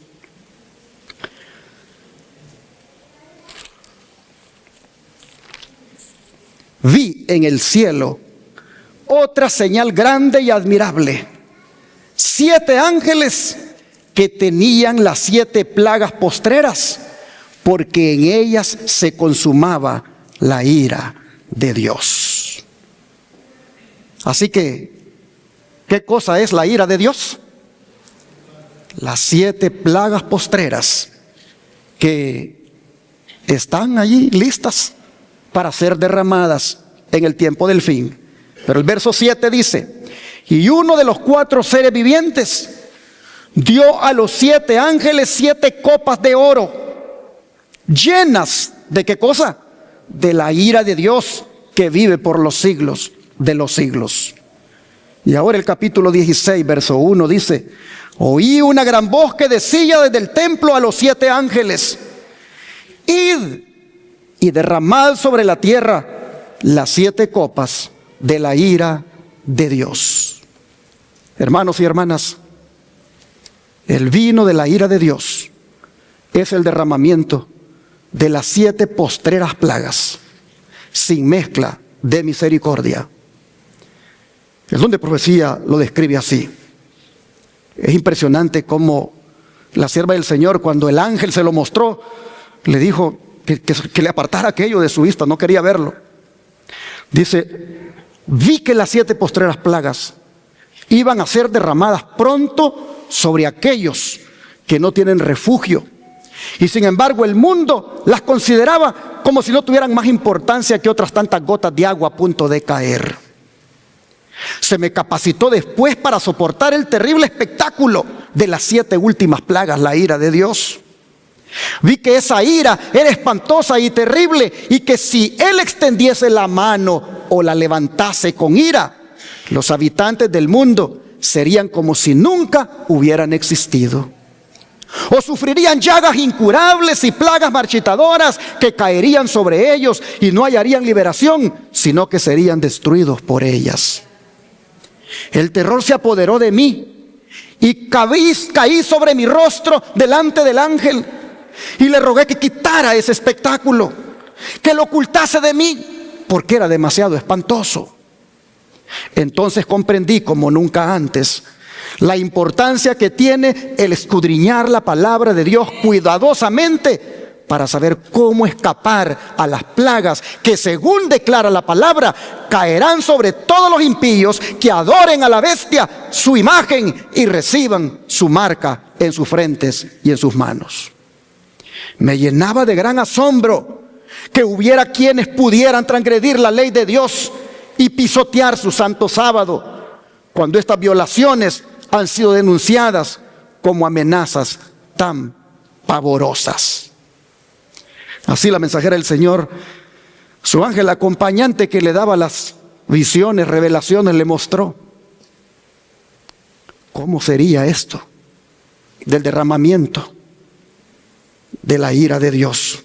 Vi en el cielo otra señal grande y admirable: 7 ángeles que tenían las 7 plagas postreras, porque en ellas se consumaba la ira de Dios. Así que, ¿qué cosa es la ira de Dios? Las 7 plagas postreras que están allí listas para ser derramadas en el tiempo del fin. Pero el verso 7 dice: y uno de los 4 seres vivientes dio a los 7 ángeles 7 copas de oro, llenas ¿de qué cosa? De la ira de Dios que vive por los siglos de los siglos. Y ahora el capítulo 16, verso 1 dice: oí una gran voz que decía desde el templo a los 7 ángeles: id y derramad sobre la tierra las 7 copas de la ira de Dios. Hermanos y hermanas, el vino de la ira de Dios es el derramamiento de las 7 postreras plagas, sin mezcla de misericordia. El don de profecía lo describe así. Es impresionante cómo la sierva del Señor, cuando el ángel se lo mostró, le dijo que le apartara aquello de su vista, no quería verlo. Dice: vi que las 7 postreras plagas iban a ser derramadas pronto sobre aquellos que no tienen refugio. Y sin embargo el mundo las consideraba como si no tuvieran más importancia que otras tantas gotas de agua a punto de caer. Se me capacitó después para soportar el terrible espectáculo de las 7 últimas plagas, la ira de Dios. Vi que esa ira era espantosa y terrible, y que si Él extendiese la mano o la levantase con ira, los habitantes del mundo serían como si nunca hubieran existido. O sufrirían llagas incurables y plagas marchitadoras que caerían sobre ellos y no hallarían liberación, sino que serían destruidos por ellas. El terror se apoderó de mí y caí sobre mi rostro delante del ángel y le rogué que quitara ese espectáculo, que lo ocultase de mí, porque era demasiado espantoso. Entonces comprendí como nunca antes la importancia que tiene el escudriñar la palabra de Dios cuidadosamente para saber cómo escapar a las plagas que, según declara la palabra, caerán sobre todos los impíos que adoren a la bestia, su imagen, y reciban su marca en sus frentes y en sus manos. Me llenaba de gran asombro que hubiera quienes pudieran transgredir la ley de Dios y pisotear su santo sábado, cuando estas violaciones han sido denunciadas como amenazas tan pavorosas. Así la mensajera del Señor, su ángel acompañante que le daba las visiones, revelaciones, le mostró cómo sería esto del derramamiento de la ira de Dios.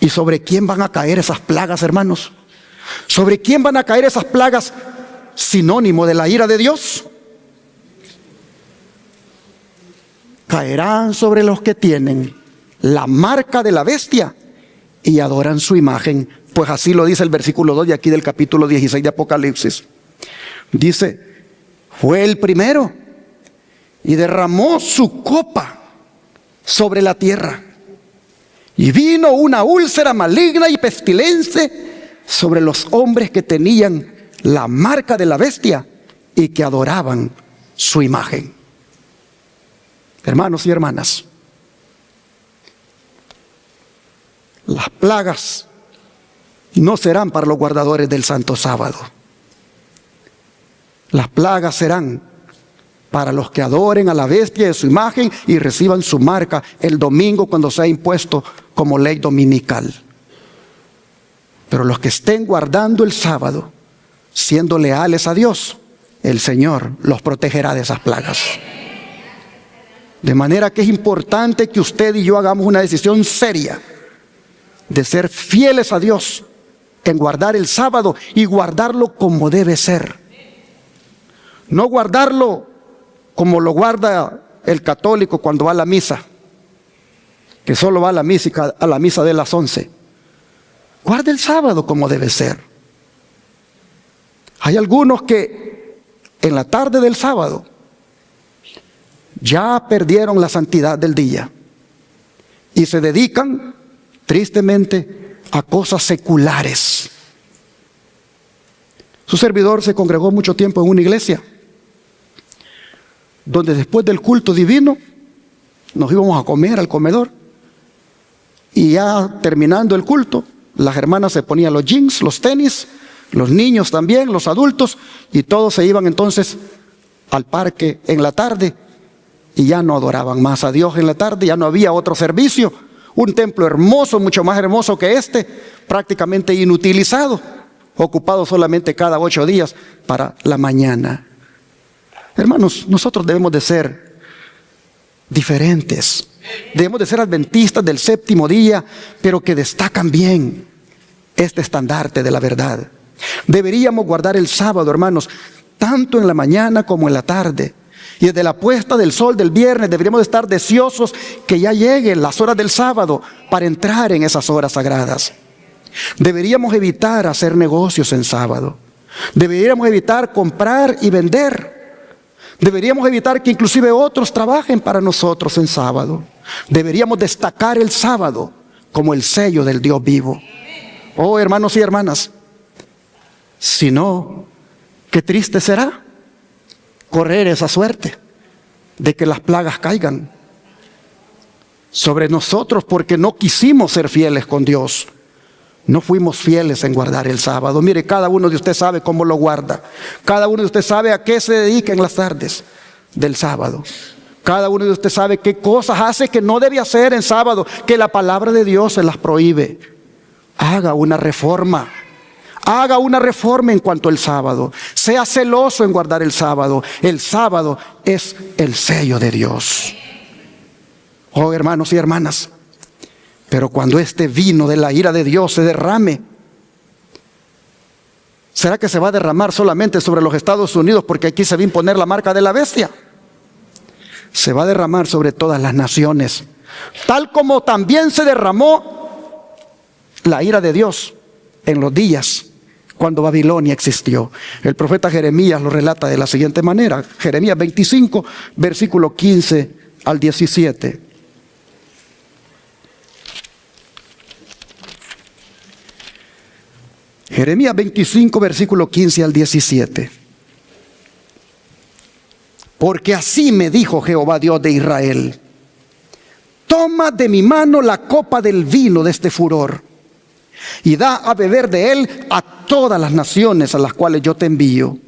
¿Y sobre quién van a caer esas plagas, hermanos? ¿Sobre quién van a caer esas plagas sinónimo de la ira de Dios? Caerán sobre los que tienen la marca de la bestia y adoran su imagen. Pues así lo dice el versículo 2 de aquí del capítulo 16 de Apocalipsis. Dice: fue el primero y derramó su copa sobre la tierra, y vino una úlcera maligna y pestilente sobre los hombres que tenían la marca de la bestia y que adoraban su imagen. Hermanos y hermanas, las plagas no serán para los guardadores del santo sábado. Las plagas serán para los que adoren a la bestia de su imagen y reciban su marca el domingo, cuando sea impuesto como ley dominical. Pero los que estén guardando el sábado, siendo leales a Dios, el Señor los protegerá de esas plagas. De manera que es importante que usted y yo hagamos una decisión seria de ser fieles a Dios en guardar el sábado y guardarlo como debe ser. No guardarlo como lo guarda el católico cuando va a la misa, que solo va a la misa de las 11. Guarde el sábado como debe ser. Hay algunos que en la tarde del sábado ya perdieron la santidad del día y se dedican tristemente a cosas seculares. Su servidor se congregó mucho tiempo en una iglesia donde después del culto divino nos íbamos a comer al comedor, y ya terminando el culto, las hermanas se ponían los jeans, los tenis, los niños también, los adultos, y todos se iban entonces al parque en la tarde, y ya no adoraban más a Dios en la tarde, ya no había otro servicio. Un templo hermoso, mucho más hermoso que este, prácticamente inutilizado, ocupado solamente cada 8 días para la mañana. Hermanos, nosotros debemos de ser diferentes. Debemos de ser adventistas del séptimo día, pero que destacan bien este estandarte de la verdad. Deberíamos guardar el sábado, hermanos, tanto en la mañana como en la tarde. Y desde la puesta del sol del viernes deberíamos estar deseosos que ya lleguen las horas del sábado para entrar en esas horas sagradas. Deberíamos evitar hacer negocios en sábado. Deberíamos evitar comprar y vender. Deberíamos evitar que inclusive otros trabajen para nosotros en sábado. Deberíamos destacar el sábado como el sello del Dios vivo. Oh, hermanos y hermanas, si no, qué triste será correr esa suerte de que las plagas caigan sobre nosotros porque no quisimos ser fieles con Dios. No fuimos fieles en guardar el sábado. Mire, cada uno de ustedes sabe cómo lo guarda. Cada uno de ustedes sabe a qué se dedica en las tardes del sábado. Cada uno de ustedes sabe qué cosas hace que no debe hacer en sábado, que la palabra de Dios se las prohíbe. Haga una reforma. Haga una reforma en cuanto al sábado. Sea celoso en guardar el sábado. El sábado es el sello de Dios. Oh, hermanos y hermanas, pero cuando este vino de la ira de Dios se derrame, ¿será que se va a derramar solamente sobre los Estados Unidos porque aquí se va a imponer la marca de la bestia? Se va a derramar sobre todas las naciones, tal como también se derramó la ira de Dios en los días cuando Babilonia existió. El profeta Jeremías lo relata de la siguiente manera. Jeremías 25, versículo 15 al 17. Jeremías 25, versículo 15 al 17. Porque así me dijo Jehová Dios de Israel: toma de mi mano la copa del vino de este furor, y da a beber de él a todas las naciones a las cuales yo te envío.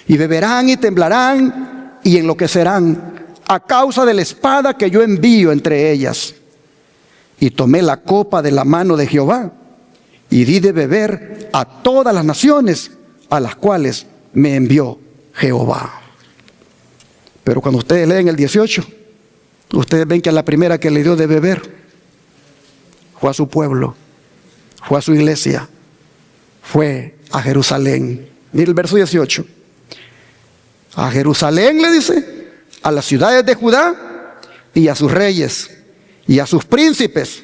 Y beberán y temblarán y enloquecerán a causa de la espada que yo envío entre ellas. Y tomé la copa de la mano de Jehová y di de beber a todas las naciones a las cuales me envió Jehová. Pero cuando ustedes leen el 18, ustedes ven que a la primera que le dio de beber fue a su pueblo, fue a su iglesia, fue a Jerusalén. Mire el verso 18. A Jerusalén, le dice, a las ciudades de Judá y a sus reyes y a sus príncipes,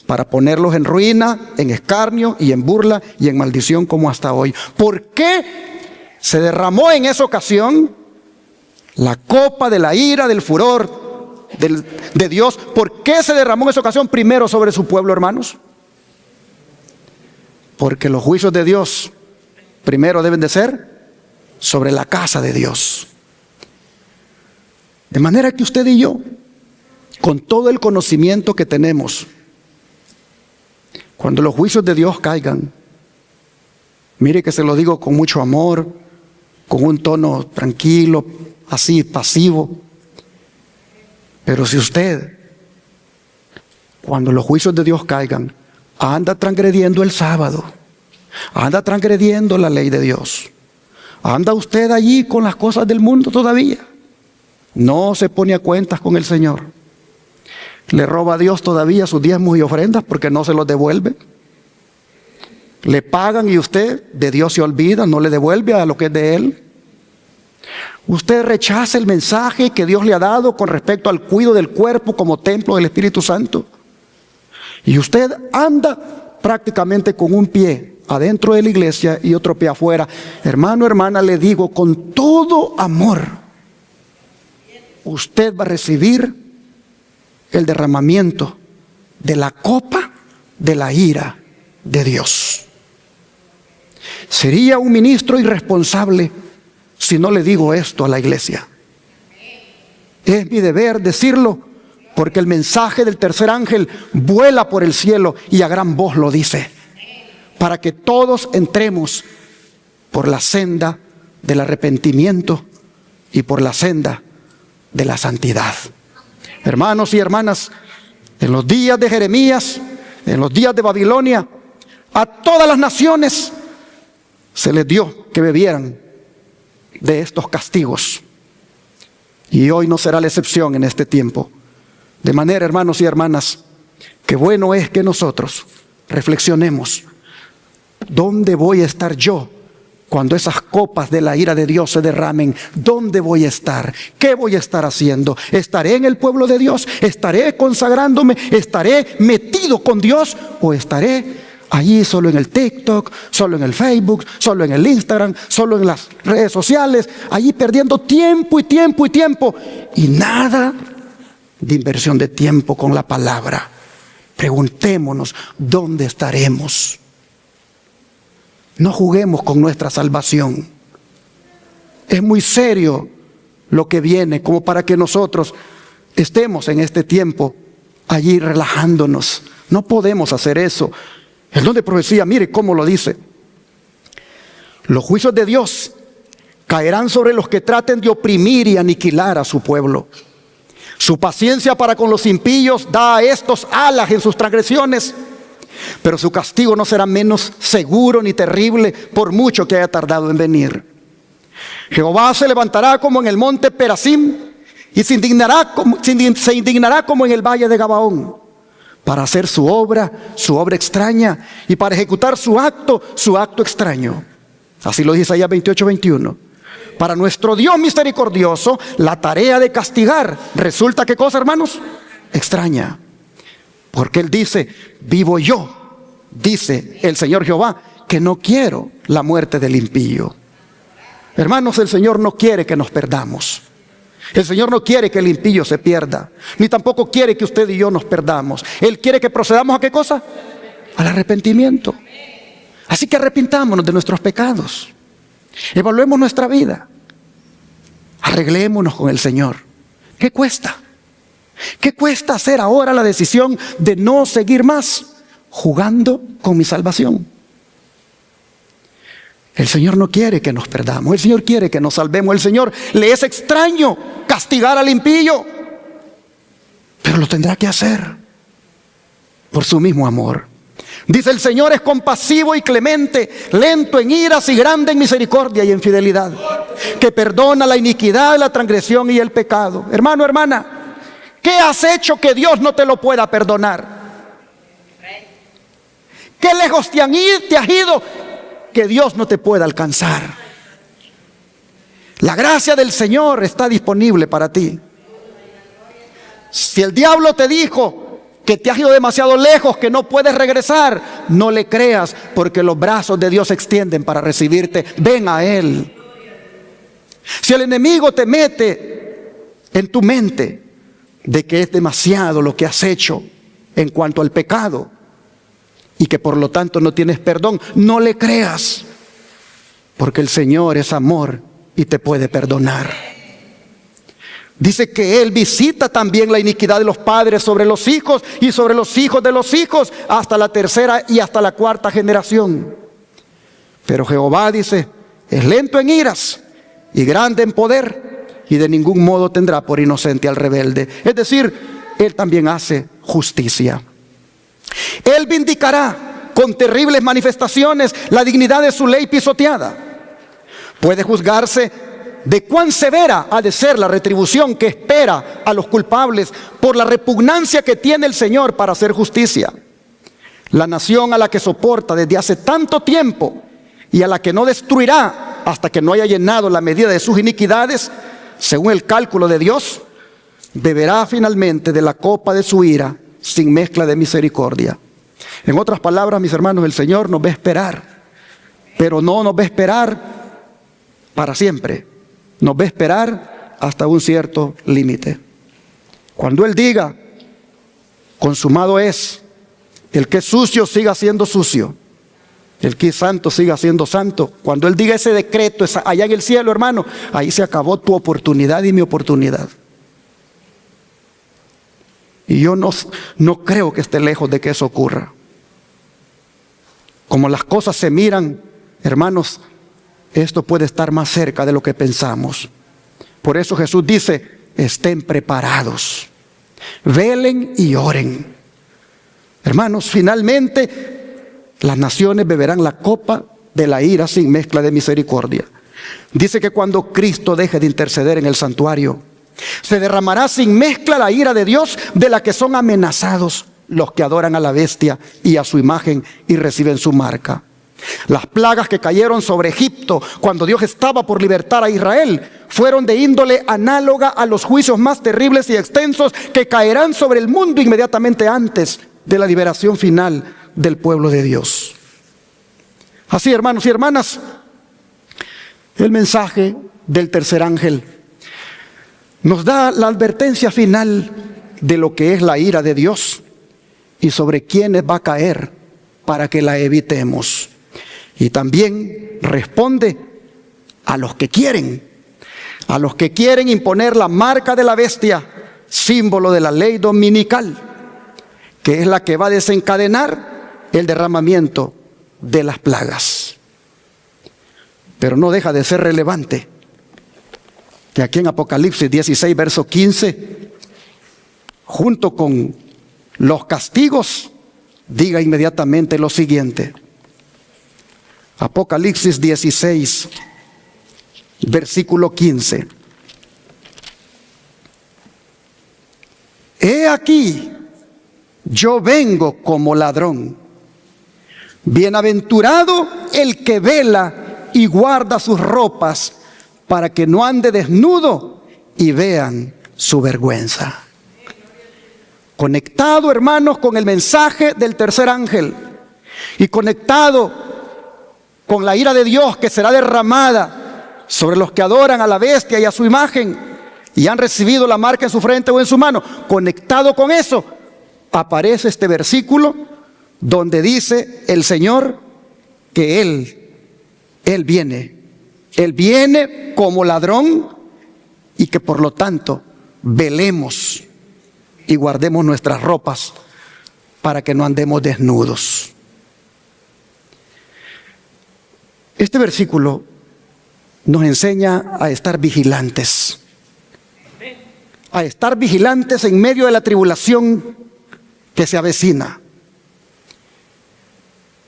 para ponerlos en ruina, en escarnio y en burla y en maldición como hasta hoy. ¿Por qué se derramó en esa ocasión la copa de la ira, del furor de Dios? ¿Por qué se derramó en esa ocasión primero sobre su pueblo, hermanos? Porque los juicios de Dios primero deben de ser sobre la casa de Dios. De manera que usted y yo, con todo el conocimiento que tenemos, cuando los juicios de Dios caigan, mire que se lo digo con mucho amor, con un tono tranquilo, así, pasivo. Pero si usted, cuando los juicios de Dios caigan, anda transgrediendo el sábado, anda transgrediendo la ley de Dios, anda usted allí con las cosas del mundo todavía, no se pone a cuentas con el Señor, Le roba a Dios todavía sus diezmos y ofrendas porque no se los devuelve. Le pagan y usted de Dios se olvida, no le devuelve a lo que es de Él. Usted rechaza el mensaje que Dios le ha dado con respecto al cuidado del cuerpo como templo del Espíritu Santo. Y usted anda prácticamente con un pie adentro de la iglesia y otro pie afuera. Hermano, hermana, le digo con todo amor, usted va a recibir el derramamiento de la copa de la ira de Dios. Sería un ministro irresponsable si no le digo esto a la iglesia. Es mi deber decirlo, porque el mensaje del tercer ángel vuela por el cielo y a gran voz lo dice, para que todos entremos por la senda del arrepentimiento y por la senda de la santidad. Hermanos y hermanas, en los días de Jeremías, en los días de Babilonia, a todas las naciones se les dio que bebieran de estos castigos. Y hoy no será la excepción en este tiempo. De manera, hermanos y hermanas, que bueno es que nosotros reflexionemos. ¿Dónde voy a estar yo cuando esas copas de la ira de Dios se derramen? ¿Dónde voy a estar? ¿Qué voy a estar haciendo? ¿Estaré en el pueblo de Dios? ¿Estaré consagrándome? ¿Estaré metido con Dios? ¿O estaré allí solo en el TikTok, solo en el Facebook, solo en el Instagram, solo en las redes sociales, allí perdiendo tiempo y tiempo y tiempo, y nada de inversión de tiempo con la palabra? Preguntémonos, ¿dónde estaremos? No juguemos con nuestra salvación. Es muy serio lo que viene, como para que nosotros estemos en este tiempo allí relajándonos. No podemos hacer eso. El don de profecía, mire cómo lo dice. Los juicios de Dios caerán sobre los que traten de oprimir y aniquilar a su pueblo. Su paciencia para con los impíos da a estos alas en sus transgresiones, pero su castigo no será menos seguro ni terrible por mucho que haya tardado en venir. Jehová se levantará como en el monte Perasim y se indignará como en el valle de Gabaón, para hacer su obra extraña, y para ejecutar su acto extraño. Así lo dice Isaías 28:21. Para nuestro Dios misericordioso, la tarea de castigar resulta, ¿qué cosa, hermanos? Extraña. Porque Él dice, vivo yo, dice el Señor Jehová, que no quiero la muerte del impío. Hermanos, el Señor no quiere que nos perdamos. El Señor no quiere que el impío se pierda, ni tampoco quiere que usted y yo nos perdamos. Él quiere que procedamos ¿a qué cosa? Al arrepentimiento. Así que arrepintámonos de nuestros pecados. Evaluemos nuestra vida. Arreglémonos con el Señor. ¿Qué cuesta? ¿Qué cuesta hacer ahora la decisión de no seguir más jugando con mi salvación? El Señor no quiere que nos perdamos. El Señor quiere que nos salvemos. El Señor le es extraño castigar al impío, pero lo tendrá que hacer por su mismo amor. Dice: el Señor es compasivo y clemente, lento en iras y grande en misericordia y en fidelidad, que perdona la iniquidad, la transgresión y el pecado. Hermano, hermana, ¿qué has hecho que Dios no te lo pueda perdonar? ¿Qué lejos te has ido que Dios no te pueda alcanzar? La gracia del Señor está disponible para ti. Si el diablo te dijo que te has ido demasiado lejos, que no puedes regresar, no le creas, porque los brazos de Dios se extienden para recibirte. Ven a Él. Si el enemigo te mete en tu mente de que es demasiado lo que has hecho en cuanto al pecado y que por lo tanto no tienes perdón, no le creas, porque el Señor es amor y te puede perdonar. Dice que Él visita también la iniquidad de los padres sobre los hijos y sobre los hijos de los hijos, hasta la tercera y hasta la cuarta generación. Pero Jehová, dice, es lento en iras y grande en poder, y de ningún modo tendrá por inocente al rebelde. Es decir, Él también hace justicia. Él vindicará con terribles manifestaciones la dignidad de su ley pisoteada. Puede juzgarse de cuán severa ha de ser la retribución que espera a los culpables por la repugnancia que tiene el Señor para hacer justicia. La nación a la que soporta desde hace tanto tiempo y a la que no destruirá hasta que no haya llenado la medida de sus iniquidades, según el cálculo de Dios, beberá finalmente de la copa de su ira sin mezcla de misericordia. En otras palabras, mis hermanos, el Señor nos va a esperar, pero no nos va a esperar para siempre. Nos va a esperar hasta un cierto límite. Cuando Él diga, consumado es, el que es sucio siga siendo sucio, el que es santo siga siendo santo. Cuando Él diga ese decreto allá en el cielo, hermano, ahí se acabó tu oportunidad y mi oportunidad. Y yo no creo que esté lejos de que eso ocurra. Como las cosas se miran, hermanos, esto puede estar más cerca de lo que pensamos. Por eso Jesús dice, estén preparados, velen y oren. Hermanos, finalmente las naciones beberán la copa de la ira sin mezcla de misericordia. Dice que cuando Cristo deje de interceder en el santuario, se derramará sin mezcla la ira de Dios, de la que son amenazados los que adoran a la bestia y a su imagen y reciben su marca. Las plagas que cayeron sobre Egipto cuando Dios estaba por libertar a Israel fueron de índole análoga a los juicios más terribles y extensos que caerán sobre el mundo inmediatamente antes de la liberación final del pueblo de Dios. Así, hermanos y hermanas, el mensaje del tercer ángel nos da la advertencia final de lo que es la ira de Dios y sobre quiénes va a caer para que la evitemos. Y también responde a los que quieren imponer la marca de la bestia, símbolo de la ley dominical, que es la que va a desencadenar el derramamiento de las plagas. Pero no deja de ser relevante que aquí en Apocalipsis 16, verso 15, junto con los castigos, diga inmediatamente lo siguiente. Apocalipsis 16, versículo 15. He aquí, yo vengo como ladrón. Bienaventurado el que vela y guarda sus ropas, para que no ande desnudo y vean su vergüenza. Conectado, hermanos, con el mensaje del tercer ángel y conectado con la ira de Dios que será derramada sobre los que adoran a la bestia y a su imagen y han recibido la marca en su frente o en su mano, conectado con eso, aparece este versículo donde dice el Señor que Él viene como ladrón y que por lo tanto velemos y guardemos nuestras ropas para que no andemos desnudos. Este versículo nos enseña a estar vigilantes. A estar vigilantes en medio de la tribulación que se avecina.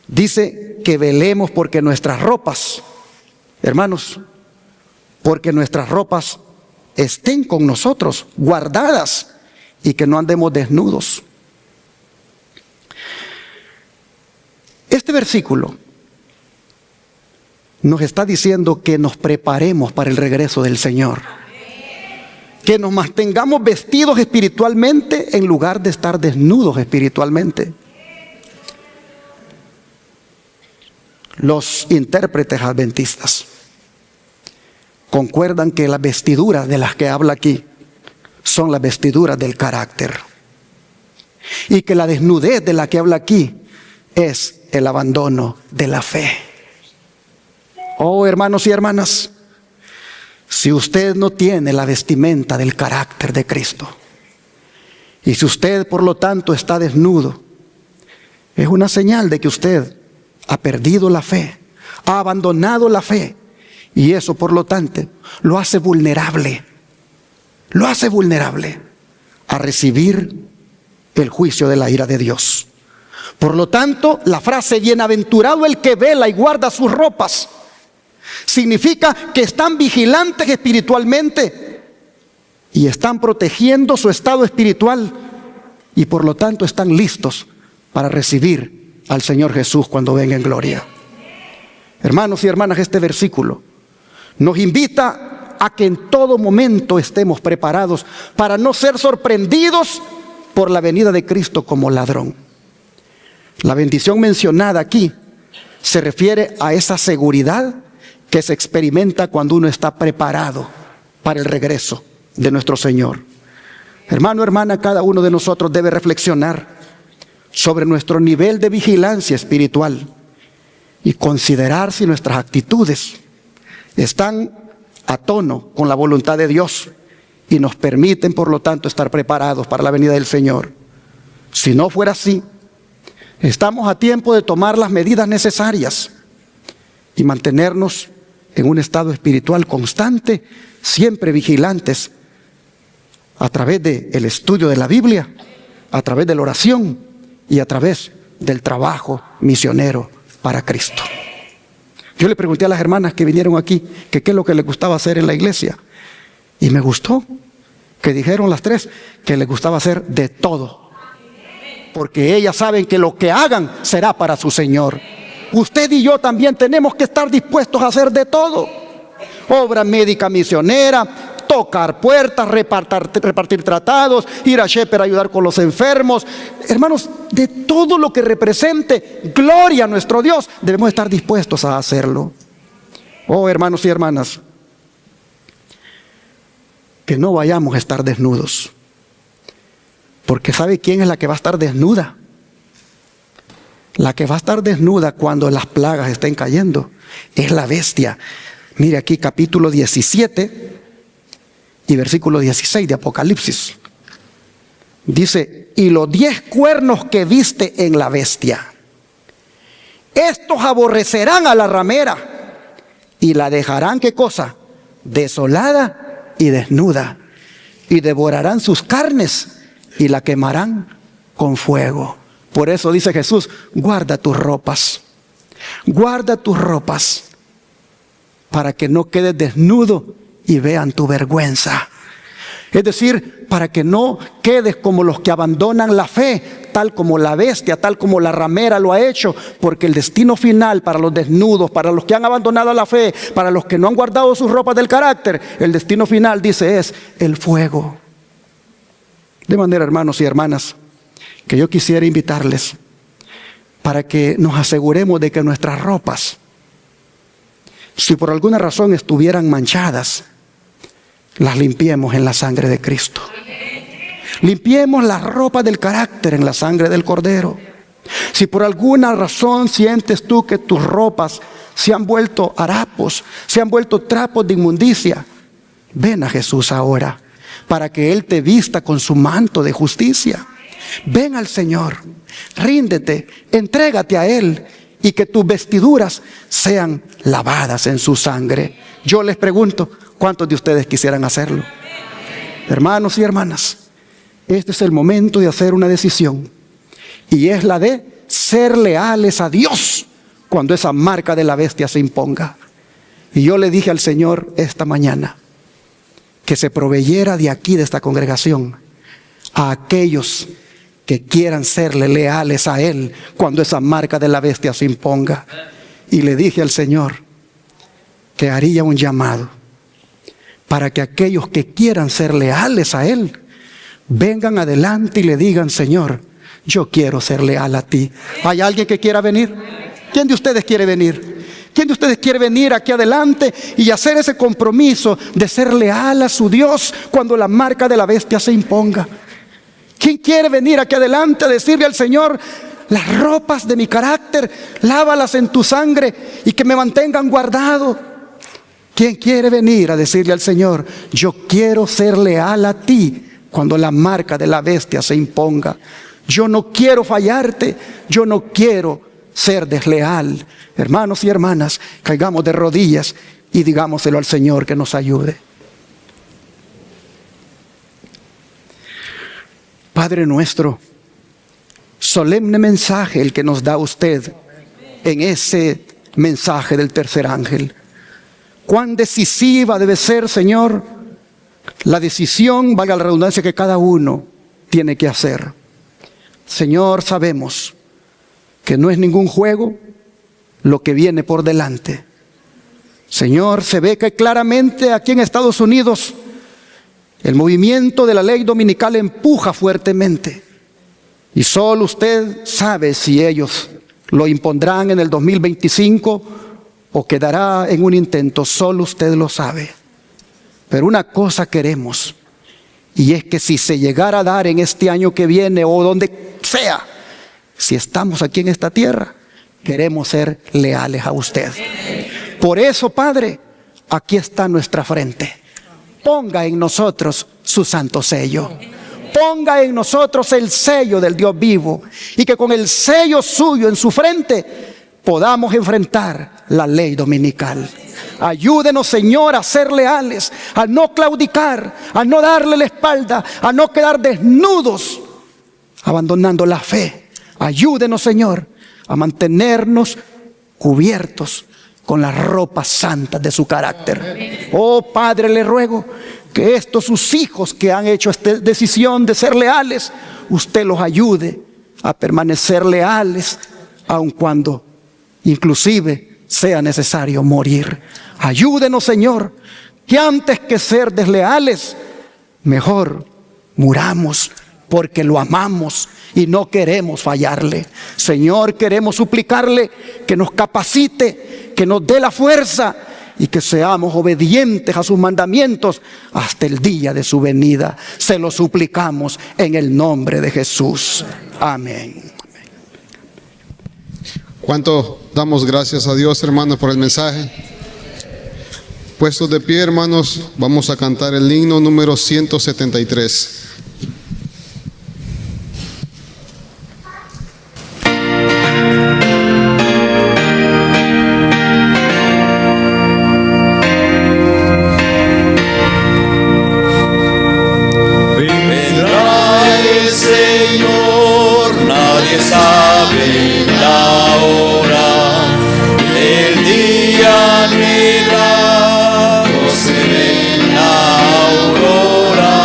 Dice que velemos porque nuestras ropas, hermanos, porque nuestras ropas estén con nosotros, guardadas, y que no andemos desnudos. Este versículo nos está diciendo que nos preparemos para el regreso del Señor. Que nos mantengamos vestidos espiritualmente en lugar de estar desnudos espiritualmente. Los intérpretes adventistas concuerdan que las vestiduras de las que habla aquí son las vestiduras del carácter. Y que la desnudez de la que habla aquí es el abandono de la fe. Oh, hermanos y hermanas, si usted no tiene la vestimenta del carácter de Cristo, y si usted por lo tanto está desnudo, es una señal de que usted ha perdido la fe, ha abandonado la fe, y eso por lo tanto lo hace vulnerable a recibir el juicio de la ira de Dios. Por lo tanto, la frase bienaventurado el que vela y guarda sus ropas Significa que están vigilantes espiritualmente y están protegiendo su estado espiritual y por lo tanto están listos para recibir al Señor Jesús cuando venga en gloria. Hermanos y hermanas, este versículo nos invita a que en todo momento estemos preparados para no ser sorprendidos por la venida de Cristo como ladrón. La bendición mencionada aquí se refiere a esa seguridad que se experimenta cuando uno está preparado para el regreso de nuestro Señor. Hermano, hermana, cada uno de nosotros debe reflexionar sobre nuestro nivel de vigilancia espiritual y considerar si nuestras actitudes están a tono con la voluntad de Dios y nos permiten, por lo tanto, estar preparados para la venida del Señor. Si no fuera así, estamos a tiempo de tomar las medidas necesarias y mantenernos en un estado espiritual constante, siempre vigilantes, a través del estudio de la Biblia, a través de la oración y a través del trabajo misionero para Cristo. Yo le pregunté a las hermanas que vinieron aquí que qué es lo que les gustaba hacer en la iglesia, y me gustó que dijeron las tres que les gustaba hacer de todo, porque ellas saben que lo que hagan será para su Señor. Usted y yo también tenemos que estar dispuestos a hacer de todo: obra médica misionera, tocar puertas, repartir tratados, ir a Shepherd a ayudar con los enfermos. Hermanos, de todo lo que represente gloria a nuestro Dios, debemos estar dispuestos a hacerlo. Oh, hermanos y hermanas, que no vayamos a estar desnudos, porque ¿sabe quién es la que va a estar desnuda? La que va a estar desnuda cuando las plagas estén cayendo es la bestia. Mire aquí capítulo 17 y versículo 16 de Apocalipsis. Dice: y los 10 cuernos que viste en la bestia, estos aborrecerán a la ramera y la dejarán, ¿qué cosa? Desolada y desnuda, y devorarán sus carnes y la quemarán con fuego. Por eso dice Jesús: guarda tus ropas, para que no quedes desnudo y vean tu vergüenza. Es decir, para que no quedes como los que abandonan la fe, tal como la bestia, tal como la ramera lo ha hecho, porque el destino final para los desnudos, para los que han abandonado la fe, para los que no han guardado sus ropas del carácter, el destino final, dice, es el fuego. De manera, hermanos y hermanas, que yo quisiera invitarles para que nos aseguremos de que nuestras ropas, si por alguna razón estuvieran manchadas, las limpiemos en la sangre de Cristo. Limpiemos las ropas del carácter en la sangre del Cordero. Si por alguna razón sientes tú que tus ropas se han vuelto harapos, se han vuelto trapos de inmundicia, ven a Jesús ahora para que Él te vista con su manto de justicia. Ven al Señor, ríndete, entrégate a Él, y que tus vestiduras sean lavadas en su sangre. Yo les pregunto, ¿cuántos de ustedes quisieran hacerlo? Hermanos y hermanas, este es el momento de hacer una decisión, y es la de ser leales a Dios cuando esa marca de la bestia se imponga. Y yo le dije al Señor esta mañana que se proveyera de aquí, de esta congregación, a aquellos que quieran serle leales a Él cuando esa marca de la bestia se imponga. Y le dije al Señor que haría un llamado para que aquellos que quieran ser leales a Él vengan adelante y le digan: Señor, yo quiero ser leal a ti. ¿Hay alguien que quiera venir? ¿Quién de ustedes quiere venir? ¿Quién de ustedes quiere venir aquí adelante y hacer ese compromiso de ser leal a su Dios cuando la marca de la bestia se imponga? ¿Quién quiere venir aquí adelante a decirle al Señor: las ropas de mi carácter, lávalas en tu sangre y que me mantengan guardado? ¿Quién quiere venir a decirle al Señor: yo quiero ser leal a ti cuando la marca de la bestia se imponga? Yo no quiero fallarte, yo no quiero ser desleal. Hermanos y hermanas, caigamos de rodillas y digámoselo al Señor que nos ayude. Padre nuestro, solemne mensaje el que nos da usted en ese mensaje del tercer ángel. cuán decisiva debe ser, Señor, la decisión, valga la redundancia, que cada uno tiene que hacer. Señor, sabemos que no es ningún juego lo que viene por delante. Señor, se ve que claramente aquí en Estados Unidos el movimiento de la ley dominical empuja fuertemente. Y solo usted sabe si ellos lo impondrán en el 2025 o quedará en un intento. Solo usted lo sabe. Pero una cosa queremos, y es que si se llegara a dar en este año que viene o donde sea, si estamos aquí en esta tierra, queremos ser leales a usted. Por eso, Padre, aquí está nuestra frente. Ponga en nosotros su santo sello. Ponga en nosotros el sello del Dios vivo, y que con el sello suyo en su frente podamos enfrentar la ley dominical. Ayúdenos, Señor, a ser leales, a no claudicar, a no darle la espalda, a no quedar desnudos, abandonando la fe. Ayúdenos, Señor, a mantenernos cubiertos con las ropas santas de su carácter. Oh Padre, le ruego que estos sus hijos que han hecho esta decisión de ser leales, usted los ayude a permanecer leales, aun cuando inclusive sea necesario morir. Ayúdenos, Señor, que antes que ser desleales, mejor muramos, porque lo amamos y no queremos fallarle. Señor, queremos suplicarle que nos capacite, que nos dé la fuerza y que seamos obedientes a sus mandamientos hasta el día de su venida. Se lo suplicamos en el nombre de Jesús. Amén. ¿Cuánto damos gracias a Dios, hermanos, por el mensaje? Puestos de pie, hermanos, vamos a cantar el himno número 173. Vendrá el Señor, nadie sabe la hora, el día milagro se ve en la aurora.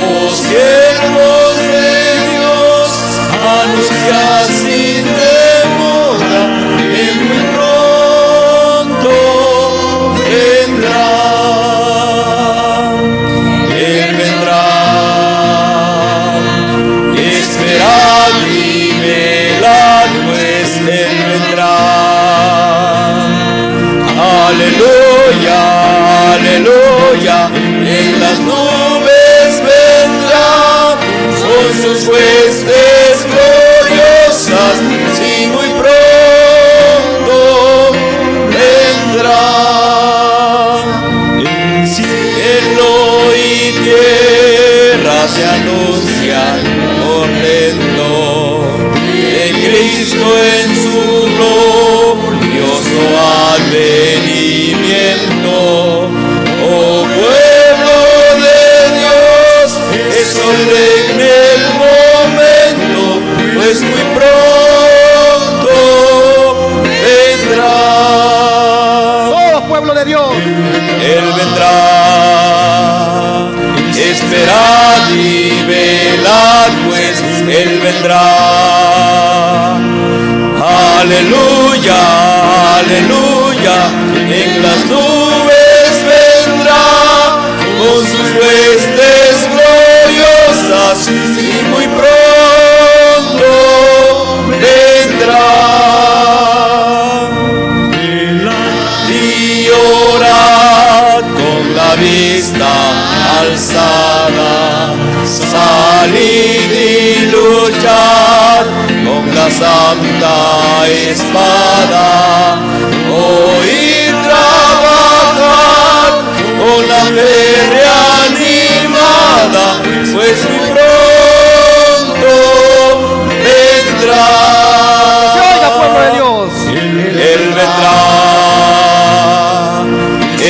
Oh siervos de Dios, anunciad sin demora, que muy pronto vendrá. Él vendrá. Esperad y velad, pues Él vendrá. Aleluya, aleluya, en las nubes vendrá, con sus huestes gloriosas, sí, muy pronto vendrá. Cielo y tierra se anuncian portento de Cristo en su glorioso advenimiento. Oh pueblo de Dios, sonreír el momento, pues muy pronto vendrá. Todos, pueblo de Dios. Él vendrá. Esperad y velad, pues Él vendrá. Aleluya, aleluya, en las nubes vendrá, con sus huestes gloriosas, y muy pronto vendrá. Y orad con la vista alzada, salid y luchad con la santa espada, oír trabajar con la fe reanimada, pues muy pronto vendrá. Se oiga, pueblo de Dios. Él vendrá.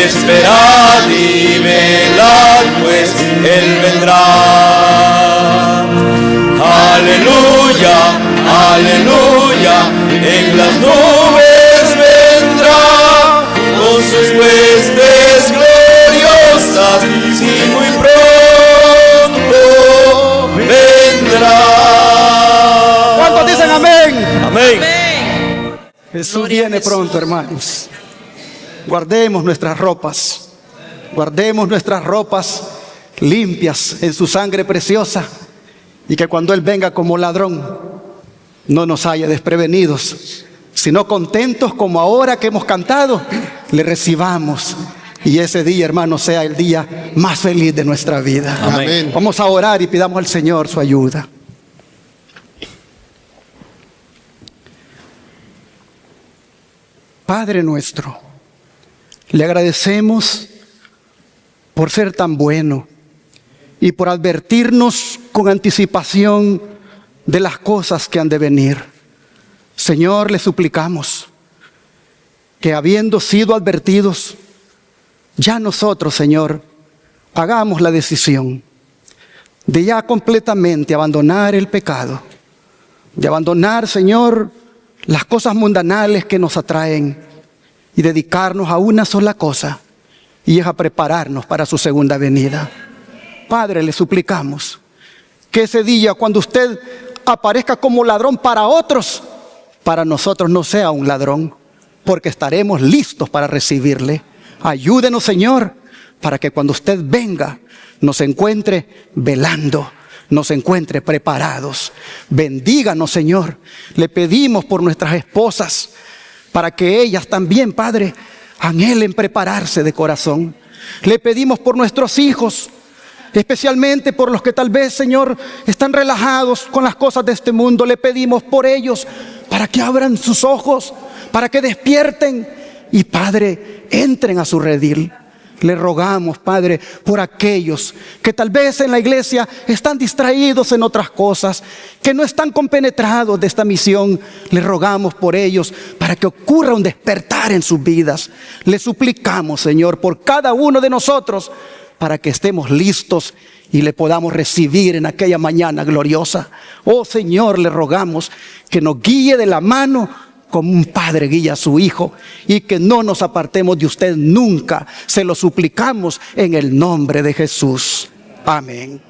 Esperad y velad, pues Él vendrá. Aleluya, aleluya, en las nubes vendrá, con sus huestes Jesús viene pronto, hermanos. Guardemos nuestras ropas. Guardemos nuestras ropas limpias en su sangre preciosa. Y que cuando Él venga como ladrón, no nos haya desprevenidos, sino contentos como ahora que hemos cantado, le recibamos. Y ese día, hermanos, sea el día más feliz de nuestra vida. Amén. Vamos a orar y pidamos al Señor su ayuda. Padre nuestro, le agradecemos por ser tan bueno y por advertirnos con anticipación de las cosas que han de venir. Señor, le suplicamos que, habiendo sido advertidos, ya nosotros, Señor, hagamos la decisión de ya completamente abandonar el pecado, de abandonar, Señor, las cosas mundanales que nos atraen y dedicarnos a una sola cosa, y es a prepararnos para su segunda venida. Padre, le suplicamos que ese día, cuando usted aparezca como ladrón para otros, para nosotros no sea un ladrón, porque estaremos listos para recibirle. Ayúdenos, Señor, para que cuando usted venga nos encuentre velando, nos encuentre preparados. Bendíganos, Señor. Le pedimos por nuestras esposas, para que ellas también, Padre, anhelen prepararse de corazón. Le pedimos por nuestros hijos, especialmente por los que tal vez, Señor, están relajados con las cosas de este mundo. Le pedimos por ellos, para que abran sus ojos, para que despierten y, Padre, entren a su redil. Le rogamos, Padre, por aquellos que tal vez en la iglesia están distraídos en otras cosas, que no están compenetrados de esta misión. Le rogamos por ellos para que ocurra un despertar en sus vidas. Le suplicamos, Señor, por cada uno de nosotros, para que estemos listos y le podamos recibir en aquella mañana gloriosa. Oh Señor, le rogamos que nos guíe de la mano como un padre guía a su hijo, y que no nos apartemos de usted nunca. Se lo suplicamos en el nombre de Jesús. Amén.